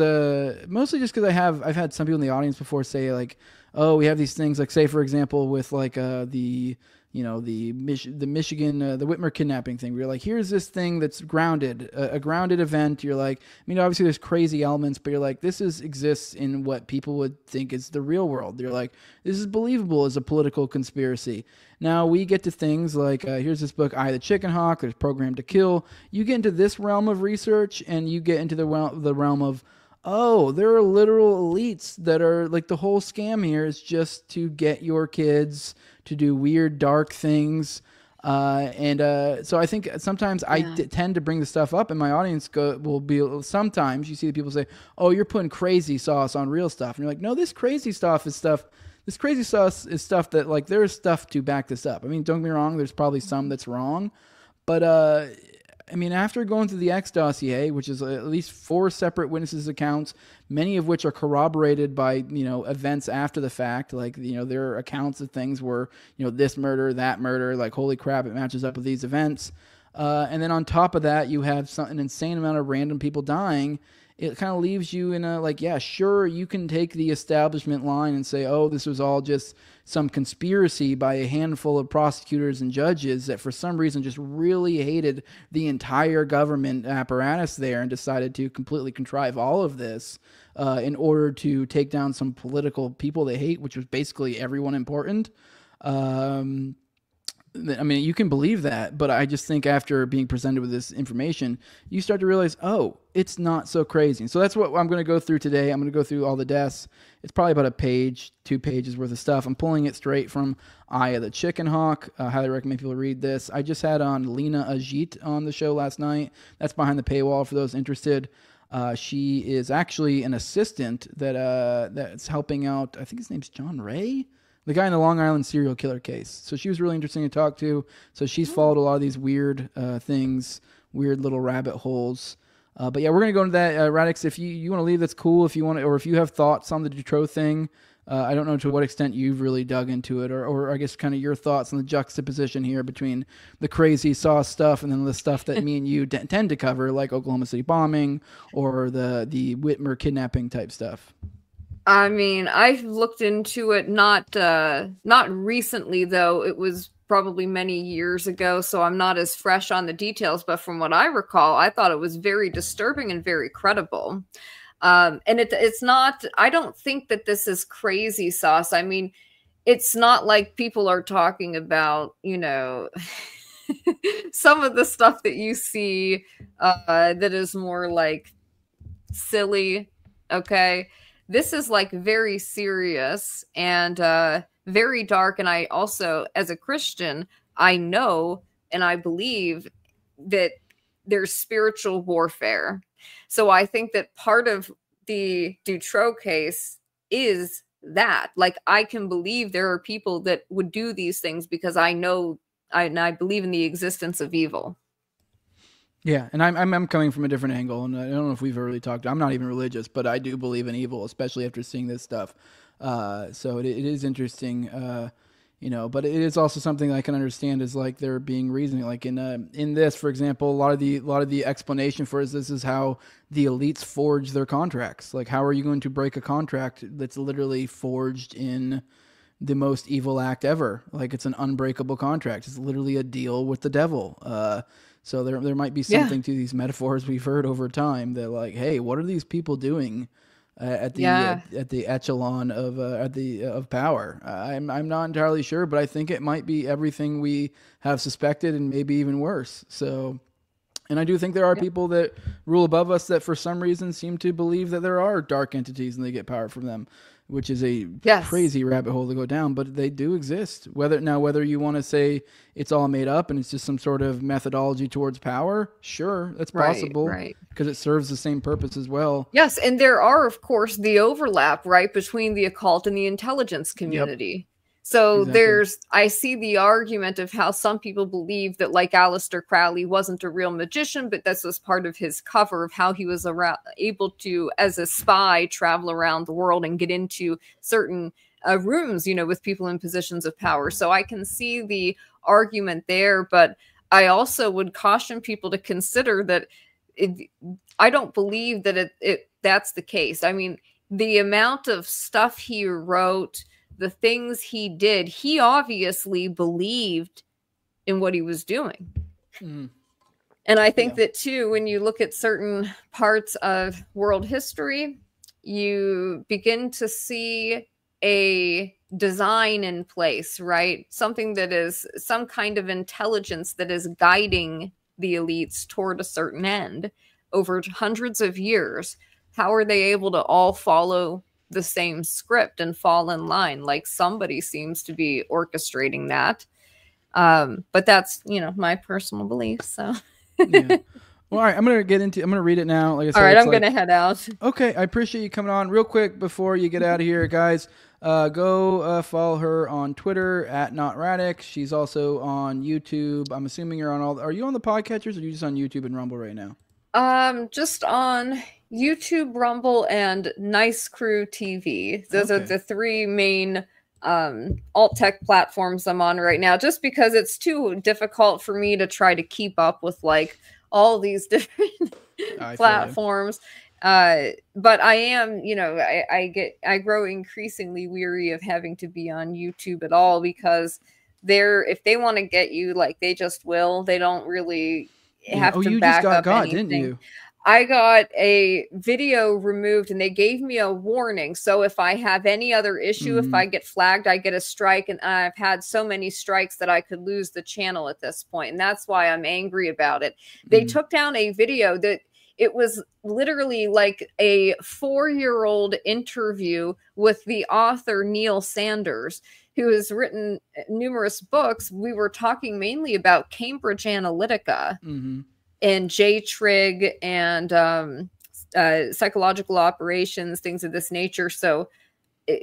mostly just because I've had some people in the audience before say like, oh, we have these things like, say for example with like the Michigan, the Whitmer kidnapping thing. We're like, here's this thing that's grounded, a grounded event. You're like, I mean, obviously there's crazy elements, but you're like, this exists in what people would think is the real world. You're like, this is believable as a political conspiracy. Now we get to things like, here's this book, Eye of the Chicken Hawk. There's Programmed to Kill. You get into this realm of research, and you get into the realm of, oh, there are literal elites that are like, the whole scam here is just to get your kids to do weird, dark things. So I think sometimes I tend to bring the stuff up, and my audience will be, sometimes you see the people say, oh, you're putting crazy sauce on real stuff. And you're like, no, this crazy sauce is stuff that, like, there's stuff to back this up. I mean, don't get me wrong, there's probably some that's wrong. But, I mean, after going through the X dossier, which is at least 4 separate witnesses' accounts, many of which are corroborated by, events after the fact, like, there are accounts of things where, this murder, that murder, like, holy crap, it matches up with these events. And then on top of that, you have an insane amount of random people dying. It kind of leaves you in a, like, yeah, sure, you can take the establishment line and say, oh, this was all just some conspiracy by a handful of prosecutors and judges that for some reason just really hated the entire government apparatus there and decided to completely contrive all of this in order to take down some political people they hate, which was basically everyone important. I mean, you can believe that, but I just think after being presented with this information, you start to realize, oh, it's not so crazy. So that's what I'm going to go through today. I'm going to go through all the deaths. It's probably about a page, 2 pages worth of stuff. I'm pulling it straight from Eye of the Chicken Hawk. I highly recommend people read this. I just had on Lena Ajit on the show last night. That's behind the paywall for those interested. She is actually an assistant that's helping out, I think his name's John Ray, the guy in the Long Island serial killer case. So she was really interesting to talk to. So she's followed a lot of these weird things, weird little rabbit holes. But yeah, we're going to go into that. Radix, if you want to leave, that's cool. If you want to, or if you have thoughts on the Dutroux thing, I don't know to what extent you've really dug into it, or I guess kind of your thoughts on the juxtaposition here between the crazy sauce stuff and then the stuff that me and you tend to cover, like Oklahoma City bombing or the Whitmer kidnapping type stuff. I mean, I've looked into it, not recently, though. It was probably many years ago, so I'm not as fresh on the details. But from what I recall, I thought it was very disturbing and very credible. And it's not, I don't think that this is crazy sauce. I mean, it's not like people are talking about, some of the stuff that you see that is more like silly, okay? This is like very serious and very dark. And I also, as a Christian, I know and I believe that there's spiritual warfare. So I think that part of the Dutroux case is that. Like, I can believe there are people that would do these things because I know, I believe in the existence of evil. Yeah, and I'm coming from a different angle, and I don't know if we've really talked. I'm not even religious, but I do believe in evil, especially after seeing this stuff. So it is interesting, but it is also something I can understand is like there being reasoning. Like in this, for example, a lot of the explanation for this is how the elites forge their contracts. Like, how are you going to break a contract that's literally forged in the most evil act ever? Like, it's an unbreakable contract. It's literally a deal with the devil. So there might be something to these metaphors we've heard over time that, like, hey, what are these people doing at the echelon of power? I'm not entirely sure, but I think it might be everything we have suspected and maybe even worse. So, and I do think there are people that rule above us that for some reason seem to believe that there are dark entities and they get power from them, which is a crazy rabbit hole to go down, but they do exist. Whether you want to say it's all made up and it's just some sort of methodology towards power, sure, that's possible, because it serves the same purpose as well. Yes, and there are, of course, the overlap, right, between the occult and the intelligence community. Yep. So I see the argument of how some people believe that, like, Aleister Crowley wasn't a real magician, but this was part of his cover of how he was able to, as a spy, travel around the world and get into certain rooms, with people in positions of power. So I can see the argument there, but I also would caution people to consider that I don't believe that that's the case. I mean, the amount of stuff he wrote, the things he did, he obviously believed in what he was doing. Mm. And I think that too, when you look at certain parts of world history, you begin to see a design in place, right? Something that is some kind of intelligence that is guiding the elites toward a certain end over hundreds of years. How are they able to all follow the same script and fall in line? Like somebody seems to be orchestrating that. But that's, my personal belief. So, yeah. Well, all right, I'm going to read it now. Like I said, all right, I'm going to head out. Okay. I appreciate you coming on real quick before you get out of here, guys. Go follow her on Twitter at @NotRadix. She's also on YouTube. I'm assuming you're on are you on the podcatchers or are you just on YouTube and Rumble right now? Just on YouTube, Rumble, and Nice Crew TV. Those are the three main alt tech platforms I'm on right now, just because it's too difficult for me to try to keep up with like all these different platforms. But I am, I grow increasingly weary of having to be on YouTube at all, because if they want to get you, like they just will. They don't really have to back up anything. Didn't you? I got a video removed and they gave me a warning. So if I have any other issue, if I get flagged, I get a strike. And I've had so many strikes that I could lose the channel at this point. And that's why I'm angry about it. They took down a video that it was literally like a 4-year-old interview with the author Neil Sanders, who has written numerous books. We were talking mainly about Cambridge Analytica and J-Trig and psychological operations, things of this nature. So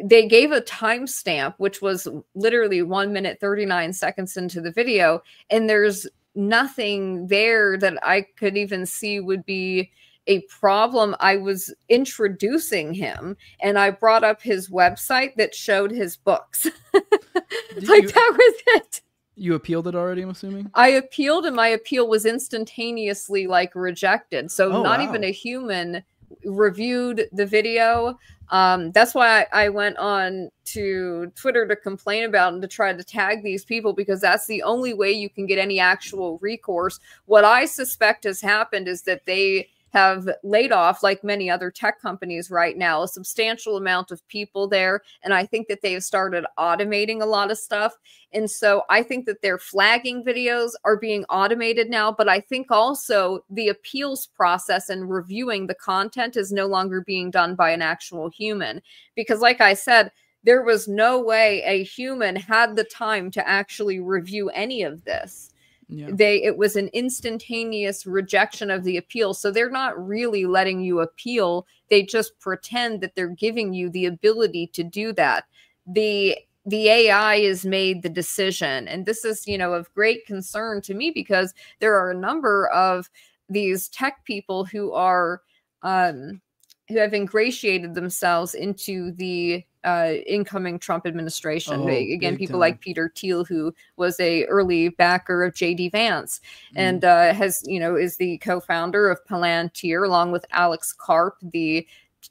they gave a timestamp, which was literally 1 minute, 39 seconds into the video. And there's nothing there that I could even see would be a problem. I was introducing him and I brought up his website that showed his books. That was it. You appealed it already, I'm assuming? I appealed and my appeal was instantaneously rejected. So not even a human reviewed the video. That's why I went on to Twitter to complain about and to try to tag these people, because that's the only way you can get any actual recourse. What I suspect has happened is that they have laid off, like many other tech companies right now, a substantial amount of people there. And I think that they have started automating a lot of stuff. And so I think that their flagging videos are being automated now. But I think also the appeals process and reviewing the content is no longer being done by an actual human. Because like I said, there was no way a human had the time to actually review any of this. Yeah. It was an instantaneous rejection of the appeal. So they're not really letting you appeal. They just pretend that they're giving you the ability to do that. The AI has made the decision. And this is, of great concern to me, because there are a number of these tech people who are, who have ingratiated themselves into the incoming Trump administration. Again, people like Peter Thiel, who was a early backer of J.D. Vance and is the co-founder of Palantir, along with Alex Karp, the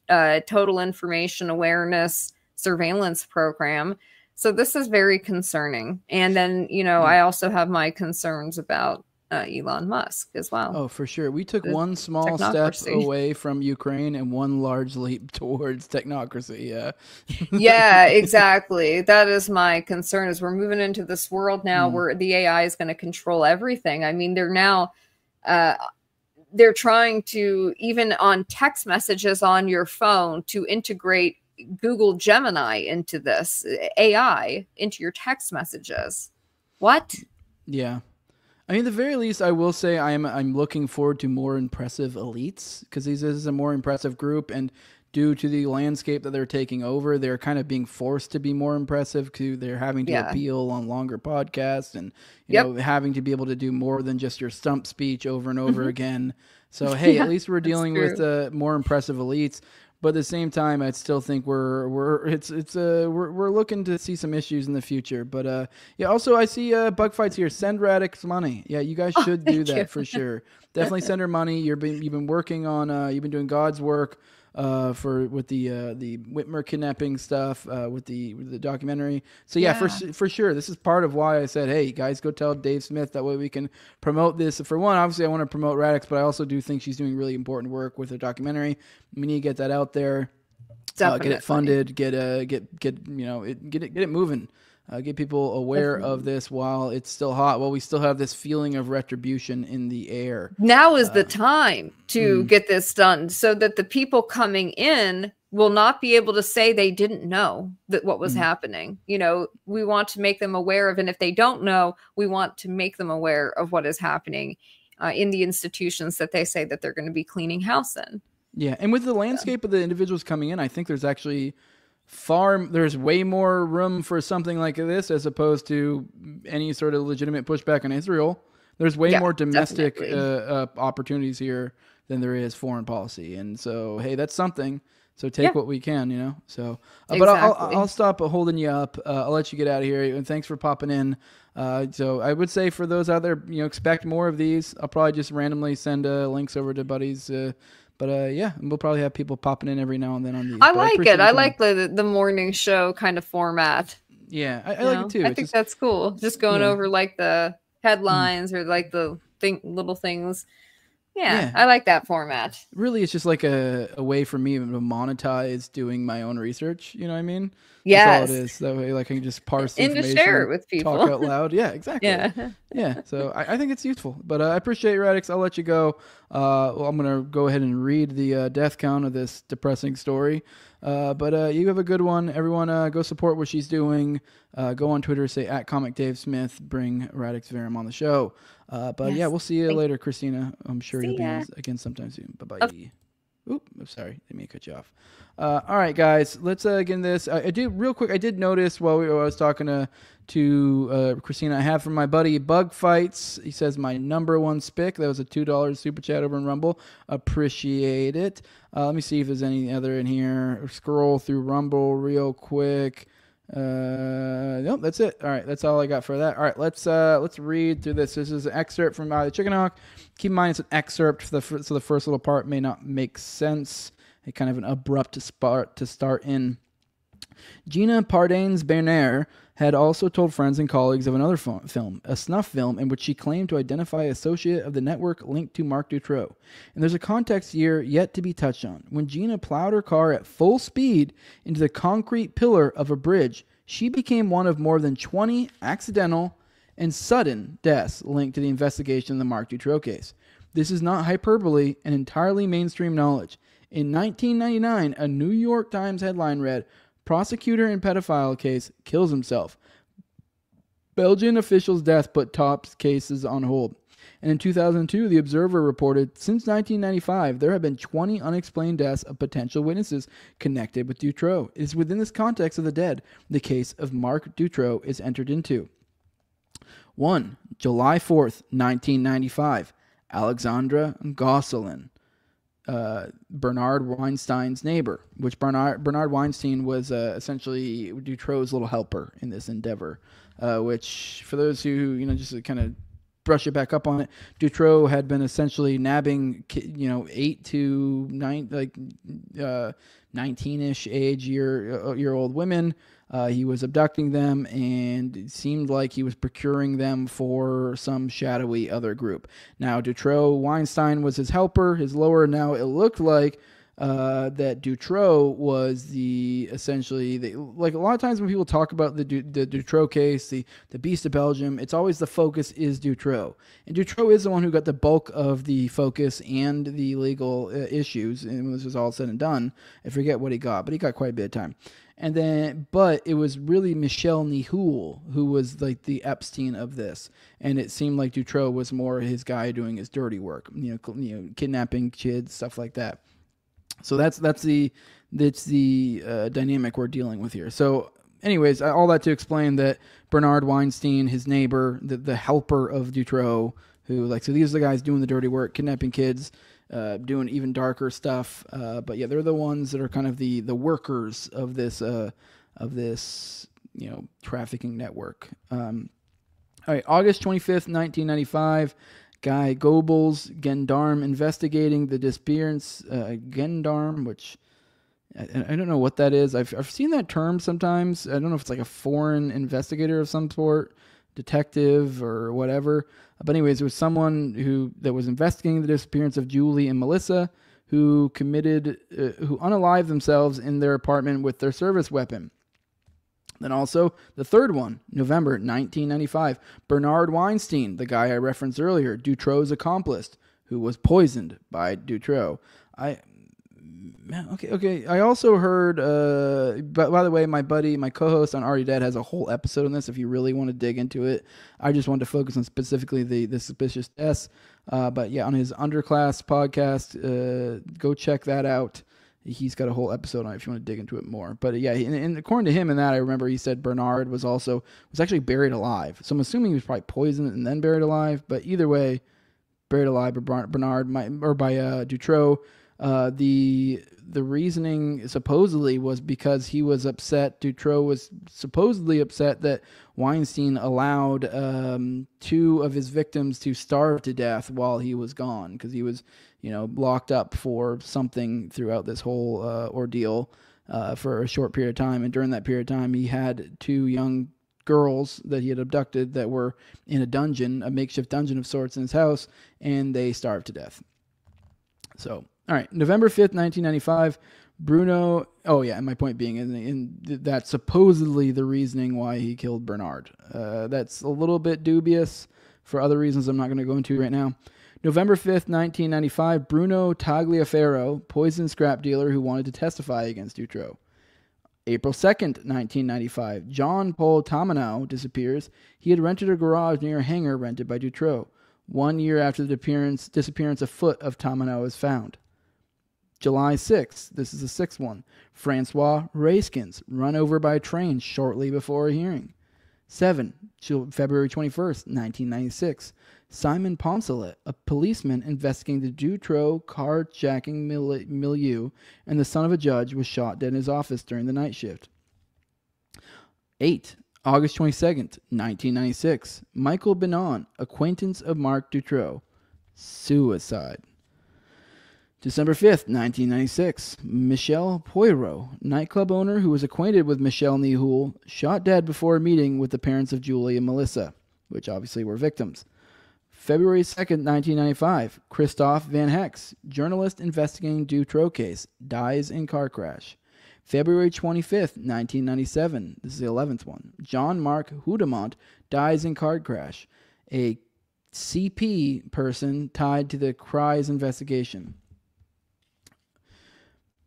Total Information Awareness Surveillance Program. So this is very concerning. And then, I also have my concerns about Elon Musk as well. Oh, for sure. We took one small step away from Ukraine and one large leap towards technocracy. Yeah. Yeah, exactly. That is my concern, is we're moving into this world now where the AI is going to control everything. I mean, they're now, they're trying to, even on text messages on your phone, to integrate Google Gemini into this AI, into your text messages. What? Yeah. I mean, at the very least, I will say I'm looking forward to more impressive elites, because this is a more impressive group, and due to the landscape that they're taking over, they're kind of being forced to be more impressive, because they're having to appeal on longer podcasts and you know, having to be able to do more than just your stump speech over and over again. So hey, at least we're dealing with more impressive elites. But at the same time, I still think we're looking to see some issues in the future. But yeah, also I see Bug Fights here. Send Radix money. Yeah, you guys should do that for sure. Definitely send her money. You've been working on you've been doing God's work with the Whitmer kidnapping stuff with the documentary. So yeah, for sure, this is part of why I said, hey guys, go tell Dave Smith. That way we can promote this. For one, obviously I want to promote Radix, but I also do think she's doing really important work with her documentary. We need to get that out there, get it funded, get it moving. Get people aware of this while it's still hot, while we still have this feeling of retribution in the air. Now is the time to get this done so that the people coming in will not be able to say they didn't know that what was happening. You know, we want to make them aware of, and if they don't know, we want to make them aware of what is happening in the institutions that they say that they're going to be cleaning house in. Yeah, and with the landscape of the individuals coming in, I think there's actually there's way more room for something like this as opposed to any sort of legitimate pushback on Israel. There's way more domestic opportunities here than there is foreign policy. And so, hey, that's something. So take what we can, you know. So, but I'll stop holding you up. I'll let you get out of here. And thanks for popping in. So I would say for those out there, expect more of these. I'll probably just randomly send links over to buddies. But yeah, we'll probably have people popping in every now and then on these. I like it. I like the morning show kind of format. Yeah, I like it too. I think that's cool. Just going over like the headlines or like the little things. Yeah, I like that format. Really, it's just like a way for me to monetize doing my own research. You know what I mean? Yes. That's all it is. That way, like I can just parse and information, to share it with people. Talk out loud. Yeah, exactly. Yeah. So I think it's useful. But I appreciate Radix. I'll let you go. I'm gonna go ahead and read the death count of this depressing story. But you have a good one. Everyone, go support what she's doing. Go on Twitter, say @ComicDaveSmith. Bring Radix Verum on the show. But yeah, we'll see you later, Christina. I'm sure you'll be on again sometime soon. Bye bye. Oop, I'm sorry. Let me cut you off. All right, guys, let's get into this. I did notice while I was talking to Christina, I have from my buddy Bug Fights. He says my #1 spick. That was a $2 super chat over in Rumble. Appreciate it. Let me see if there's any other in here. Scroll through Rumble real quick. Nope, that's it. All right, that's all I got for that. All right, let's read through this. This is an excerpt from the Chicken Hawk. Keep in mind it's an excerpt, so the first little part may not make sense. It's kind of an abrupt to start in. Gina Pardains-Berner had also told friends and colleagues of another film, a snuff film, in which she claimed to identify an associate of the network linked to Mark Dutroux. And there's a context here yet to be touched on. When Gina plowed her car at full speed into the concrete pillar of a bridge, she became one of more than 20 accidental and sudden deaths linked to the investigation of the Mark Dutroux case. This is not hyperbole and entirely mainstream knowledge. In 1999, a New York Times headline read, "Prosecutor in pedophile case kills himself. Belgian official's death put top cases on hold." And in 2002, The Observer reported, since 1995, there have been 20 unexplained deaths of potential witnesses connected with Dutroux. It is within this context of the dead the case of Mark Dutroux is entered into. 1. July 4th, 1995. Alexandra Gosselin, Bernard Weinstein's neighbor, which Bernard Weinstein was essentially Dutroux's little helper in this endeavor, which for those who, just to kind of brush it back up on it, Dutroux had been essentially nabbing, 8 to 9, 19-ish year old women. He was abducting them, and it seemed like he was procuring them for some shadowy other group. Now, Dutroux, Weinstein was his helper, his lower. Now, it looked like that Dutroux was like a lot of times when people talk about the Dutroux case, the Beast of Belgium, it's always the focus is Dutroux. And Dutroux is the one who got the bulk of the focus and the legal issues. And when this was all said and done, I forget what he got, but he got quite a bit of time. But it was really Michel Nihoul who was like the Epstein of this, and it seemed like Dutroux was more his guy doing his dirty work, kidnapping kids, stuff like that. So that's the dynamic we're dealing with here. So, anyways, all that to explain that Bernard Weinstein, his neighbor, the helper of Dutroux, so these are the guys doing the dirty work, kidnapping kids. doing even darker stuff. But yeah, they're the ones that are kind of the workers of this trafficking network. All right, August 25th, 1995. Guy Goebbels, gendarme investigating the disappearance. Gendarme, which I don't know what that is. I've seen that term sometimes. I don't know if it's like a foreign investigator of some sort, detective or whatever. But anyways, it was someone that was investigating the disappearance of Julie and Melissa, who unalived themselves in their apartment with their service weapon. Then also the third one, November 1995, Bernard Weinstein, the guy I referenced earlier, Dutroux's accomplice, who was poisoned by Dutroux. Okay. I also heard, but by the way, my co-host on Already Dead has a whole episode on this if you really want to dig into it. I just wanted to focus on specifically the suspicious deaths. But yeah, on his Underclass podcast, go check that out. He's got a whole episode on it if you want to dig into it more. But yeah, and according to him in that, I remember he said Bernard was actually buried alive. So I'm assuming he was probably poisoned and then buried alive. But either way, buried alive by Bernard or by Dutroux. The reasoning supposedly was because he was upset. Dutroux was supposedly upset that Weinstein allowed 2 of his victims to starve to death while he was gone, because he was, locked up for something throughout this whole ordeal for a short period of time. And during that period of time, he had 2 young girls that he had abducted that were in a makeshift dungeon of sorts in his house, and they starved to death. So, all right, November 5th, 1995, Bruno... Oh, yeah, and my point being, that's supposedly the reasoning why he killed Bernard. That's a little bit dubious for other reasons I'm not going to go into right now. November 5th, 1995, Bruno Tagliaferro, poison scrap dealer who wanted to testify against Dutroux. April 2nd, 1995, John Paul Tamanow disappears. He had rented a garage near a hangar rented by Dutroux. 1 year after the disappearance, a foot of Tamanow is found. July 6th, this is the 6th one, Francois Raiskins, run over by a train shortly before a hearing. 7, February 21st, 1996, Simon Poncelet, a policeman investigating the Dutroux carjacking milieu, and the son of a judge, was shot dead in his office during the night shift. 8, August 22nd, 1996, Michael Benon, acquaintance of Marc Dutroux, suicide. December 5th, 1996, Michel Poirot, nightclub owner who was acquainted with Michel Nihoul, shot dead before a meeting with the parents of Julie and Melissa, which obviously were victims. February 2nd, 1995, Christophe Van Hex, journalist investigating Dutroux case, dies in car crash. February 25th, 1997, this is the 11th one, Jean-Marc Houdemont dies in car crash, a CP person tied to the Cries investigation.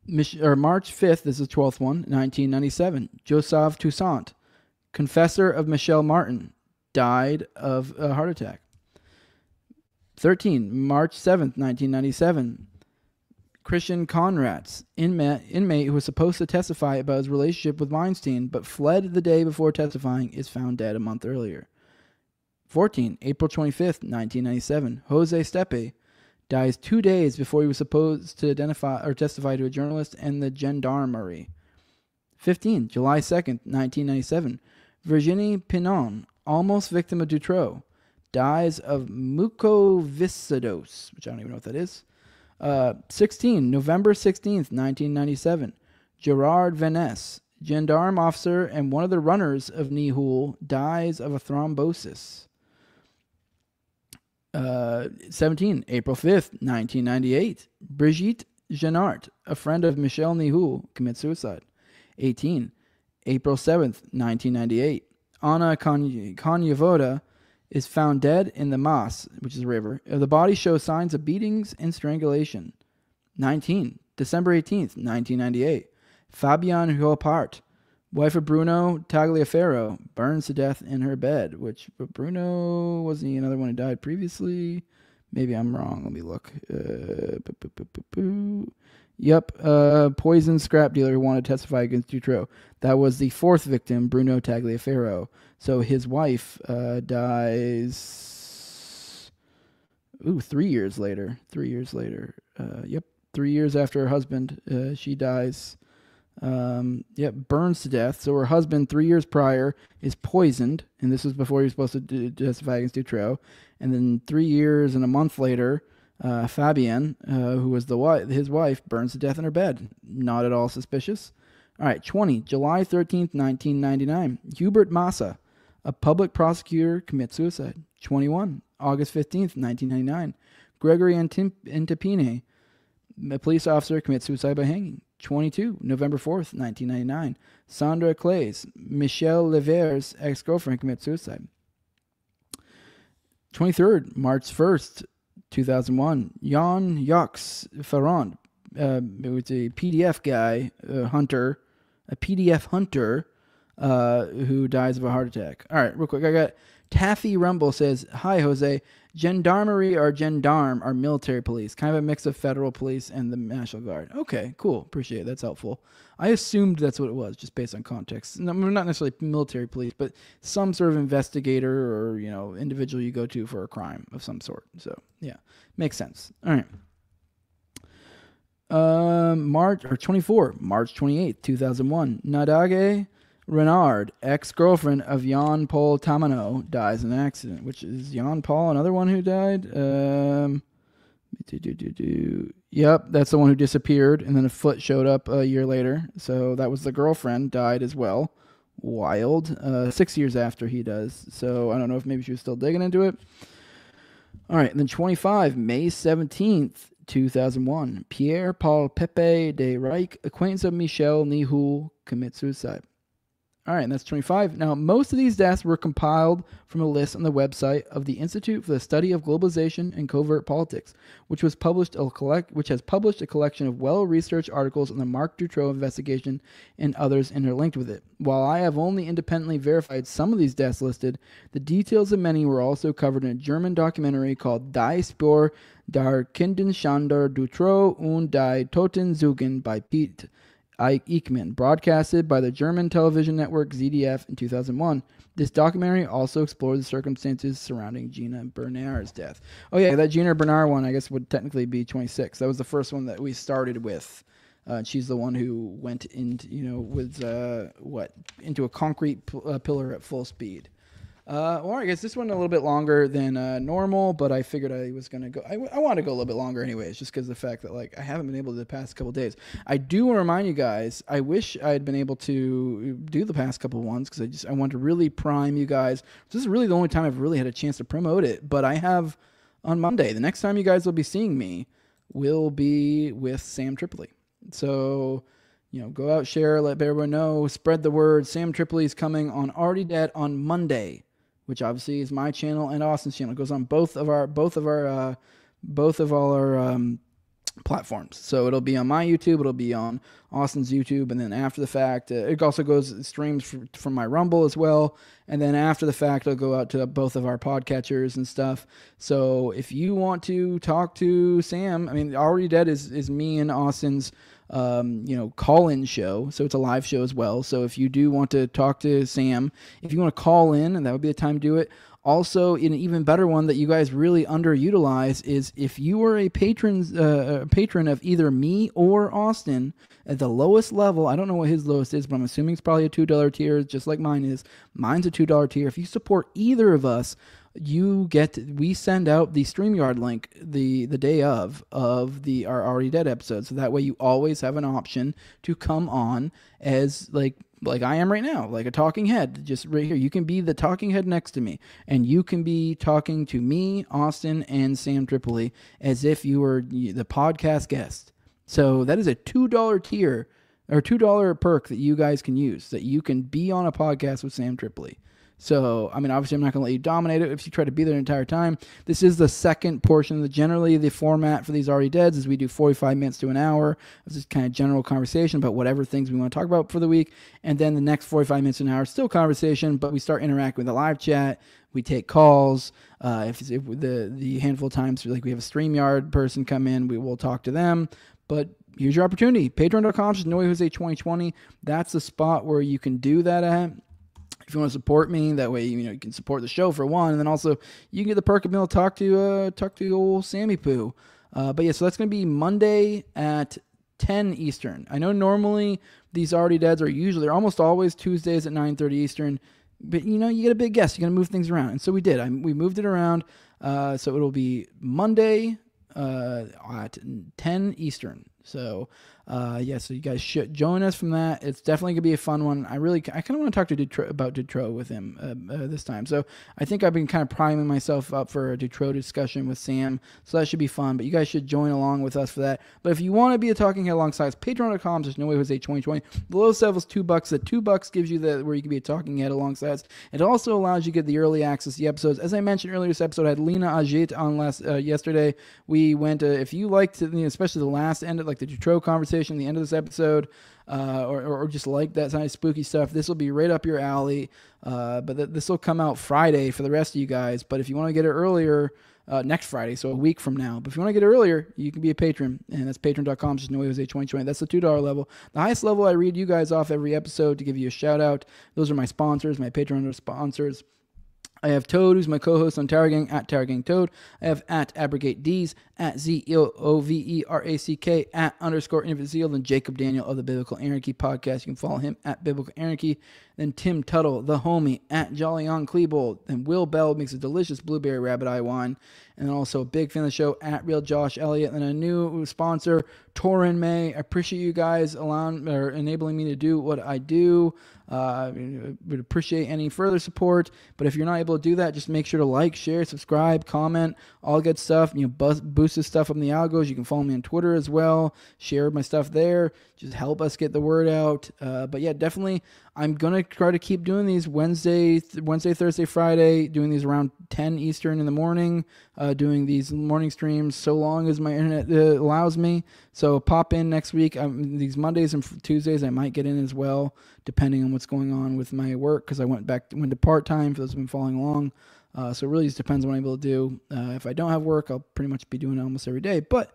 March 5th, this is the 12th one, 1997, Joseph Toussaint, confessor of Michel Martin, died of a heart attack. 13, March 7th, 1997, Christian Conrads, inmate who was supposed to testify about his relationship with Weinstein, but fled the day before testifying, is found dead a month earlier. 14, April 25th, 1997, Jose Stepe, dies 2 days before he was supposed to testify to a journalist and the gendarmerie. 15, July 2nd, 1997, Virginie Pinon, almost victim of Dutroux, dies of mucoviscidose, which I don't even know what that is. 16, November 16th, 1997, Gerard Vaness, gendarme officer and one of the runners of Nihoul, dies of a thrombosis. 17, April 5th, 1998, Brigitte Genart, a friend of Michel Nihoul, commits suicide. 18, April 7th, 1998, Anna Konyevoda is found dead in the Maas, which is a river. The body shows signs of beatings and strangulation. 19, December 18th, 1998, Fabienne Huopart, wife of Bruno Tagliaferro, burns to death in her bed, but Bruno, wasn't he another one who died previously? Maybe I'm wrong. Let me look. Yep, poison scrap dealer who wanted to testify against Dutroux. That was the 4th victim, Bruno Tagliaferro. So his wife dies Ooh, 3 years later. 3 years later. Yep. 3 years after her husband, she dies. Burns to death. So her husband, 3 years prior, is poisoned, and this was before he was supposed to testify against Dutroux. And then 3 years and a month later, Fabienne, who was his wife, burns to death in her bed. Not at all suspicious. All right, 20, July 13th, 1999. Hubert Massa, a public prosecutor, commits suicide. 21, August 15th, 1999. Gregory Antipine, a police officer, commits suicide by hanging. 22, November 4th, 1999. Sandra Clays, Michelle Lever's ex-girlfriend, commits suicide. 23rd, March 1st, 2001. Jan Jacques Ferrand, it was a PDF guy, a PDF hunter, who dies of a heart attack. All right, real quick, I got Taffy Rumble says, "Hi, Jose. Gendarmerie or gendarme are military police, kind of a mix of federal police and the National Guard." Okay, cool. Appreciate it. That's helpful. I assumed that's what it was, just based on context. No, not necessarily military police, but some sort of investigator or, individual you go to for a crime of some sort. So, yeah, makes sense. All right. March 28th, 2001. Nadege Renard, ex-girlfriend of Jan Paul Tamano, dies in an accident. Which is Jan Paul another one who died? Yep, that's the one who disappeared, and then a foot showed up a year later. So that was the girlfriend, died as well. Wild. 6 years after he does. So I don't know if maybe she was still digging into it. All right, and then 25, May 17th, 2001. Pierre-Paul Pepe de Reich, acquaintance of Michel Nihul, commits suicide. All right, and that's 25. Now, most of these deaths were compiled from a list on the website of the Institute for the Study of Globalization and Covert Politics, which has published a collection of well-researched articles on the Marc Dutroux investigation and others interlinked with it. While I have only independently verified some of these deaths listed, the details of many were also covered in a German documentary called Die Spur der Kindenschänder Dutroux und die Toten by Pete Eichmann, broadcasted by the German television network ZDF in 2001. This documentary also explores the circumstances surrounding Gina Bernard's death. Oh yeah, that Gina Bernard one, I guess, would technically be 26. That was the first one that we started with. She's the one who went into, into a concrete pillar at full speed. Well, I guess this one a little bit longer than normal, but I figured I was going to go. I want to go a little bit longer anyways, just because of the fact that I haven't been able to the past couple days. I do want to remind you guys, I wish I had been able to do the past couple ones because I want to really prime you guys. This is really the only time I've really had a chance to promote it, but I have on Monday. The next time you guys will be seeing me will be with Sam Tripoli. So, go out, share, let everyone know, spread the word. Sam Tripoli is coming on Already Dead on Monday, which obviously is my channel and Austin's channel. It goes on both of all our platforms. So it'll be on my YouTube, it'll be on Austin's YouTube, and then after the fact, it also streams from my Rumble as well. And then after the fact, it'll go out to both of our podcatchers and stuff. So if you want to talk to Sam, Already Dead is me and Austin's call-in show, so it's a live show as well. So if you do want to talk to Sam, if you want to call in, and that would be the time to do it. Also, an even better one that you guys really underutilize is if you are a patron of either me or Austin at the lowest level. I don't know what his lowest is, but I'm assuming it's probably a $2 tier, just like mine is. Mine's a $2 tier. If you support either of us, we send out the StreamYard link the day of our Already Dead episode. So that way you always have an option to come on as like I am right now, like a talking head, just right here. You can be the talking head next to me, and you can be talking to me, Austin, and Sam Tripoli as if you were the podcast guest. So that is a $2 tier or $2 perk that you guys can use, that you can be on a podcast with Sam Tripoli. So, obviously I'm not going to let you dominate it if you try to be there the entire time. This is the second portion. Generally, the format for these Already Deads is we do 45 minutes to an hour. This is kind of general conversation about whatever things we want to talk about for the week. And then the next 45 minutes to an hour is still conversation, but we start interacting with the live chat. We take calls. If the handful of times we have a StreamYard person come in, we will talk to them. But here's your opportunity. Patreon.com/NoeJose2020. That's the spot where you can do that at. if you want to support me, that way you can support the show for one, and then also you can get the perk of being able to talk to old Sammy Poo. But yeah, so that's going to be Monday at 10 Eastern. I know normally these Already Deads they're almost always Tuesdays at 9:30 Eastern. But you get a big guest. You're going to move things around, and so we did. We moved it around. So it'll be Monday at 10 Eastern. So, so you guys should join us from that. It's definitely going to be a fun one. I kind of want to talk to about Dutroux with him this time. So I think I've been kind of priming myself up for a Dutroux discussion with Sam. So that should be fun. But you guys should join along with us for that. But if you want to be a talking head alongside us, patreon.com, there's No Way Jose 2020. The lowest level is $2. That $2 gives you where you can be a talking head alongside us. It also allows you to get the early access to the episodes. As I mentioned earlier, this episode I had Lena Ajit on yesterday. We went, if you liked, especially the last end of the Dutroux conversation, the end of this episode, or just like that kind of spooky stuff, this will be right up your alley. But this will come out Friday for the rest of you guys. But if you want to get it earlier, next Friday, so a week from now. But if you want to get it earlier, you can be a patron, and that's patreon.com, just No Way Jose 2020. That's the $2 level. The highest level, I read you guys off every episode to give you a shout out. Those are my sponsors, my Patreon sponsors. I have Toad, who's my co-host on Tower Gang, at Tower Gang Toad. I have at Abrogate D's, at ZEOVERACK, at _Infinite, and Jacob Daniel of the Biblical Anarchy podcast. You can follow him at Biblical Anarchy. Then Tim Tuttle, the homie, at Jolly on Klebold. Then Will Bell makes a delicious blueberry rabbit eye wine. And also a big fan of the show, at Real Josh Elliott. And a new sponsor, Torin May. I appreciate you guys enabling me to do what I do. Would appreciate any further support. But if you're not able to do that, just make sure to like, share, subscribe, comment, all good stuff. Boost this stuff up in the algos. You can follow me on Twitter as well. Share my stuff there. Just help us get the word out. But yeah, definitely, I'm going to try to keep doing these Wednesday, Thursday, Friday, doing these around 10 Eastern in the morning, doing these morning streams so long as my internet allows me. So pop in next week. These Mondays and Tuesdays I might get in as well, depending on what's going on with my work, because I went to part-time for those who've been following along. So it really just depends on what I'm able to do. If I don't have work, I'll pretty much be doing it almost every day. But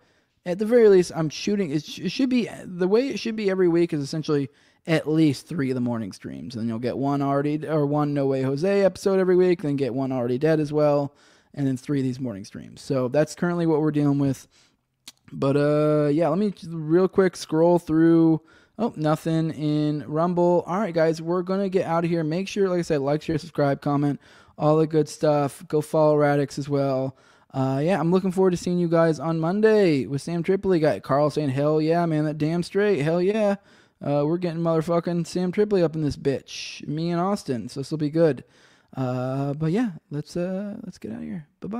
at the very least, I'm shooting. It should be the way it should be every week is essentially at least 3 of the morning streams. And then you'll get one No Way Jose episode every week, then get one Already Dead as well, and then 3 of these morning streams. So that's currently what we're dealing with. But let me real quick scroll through. Oh, nothing in Rumble. All right, guys, we're going to get out of here. Make sure, like I said, like, share, subscribe, comment, all the good stuff. Go follow Radix as well. I'm looking forward to seeing you guys on Monday with Sam Tripoli. Got Carl saying, hell yeah, man, that damn straight. Hell yeah. We're getting motherfucking Sam Tripoli up in this bitch. Me and Austin. So this will be good. But yeah, let's get out of here. Bye-bye.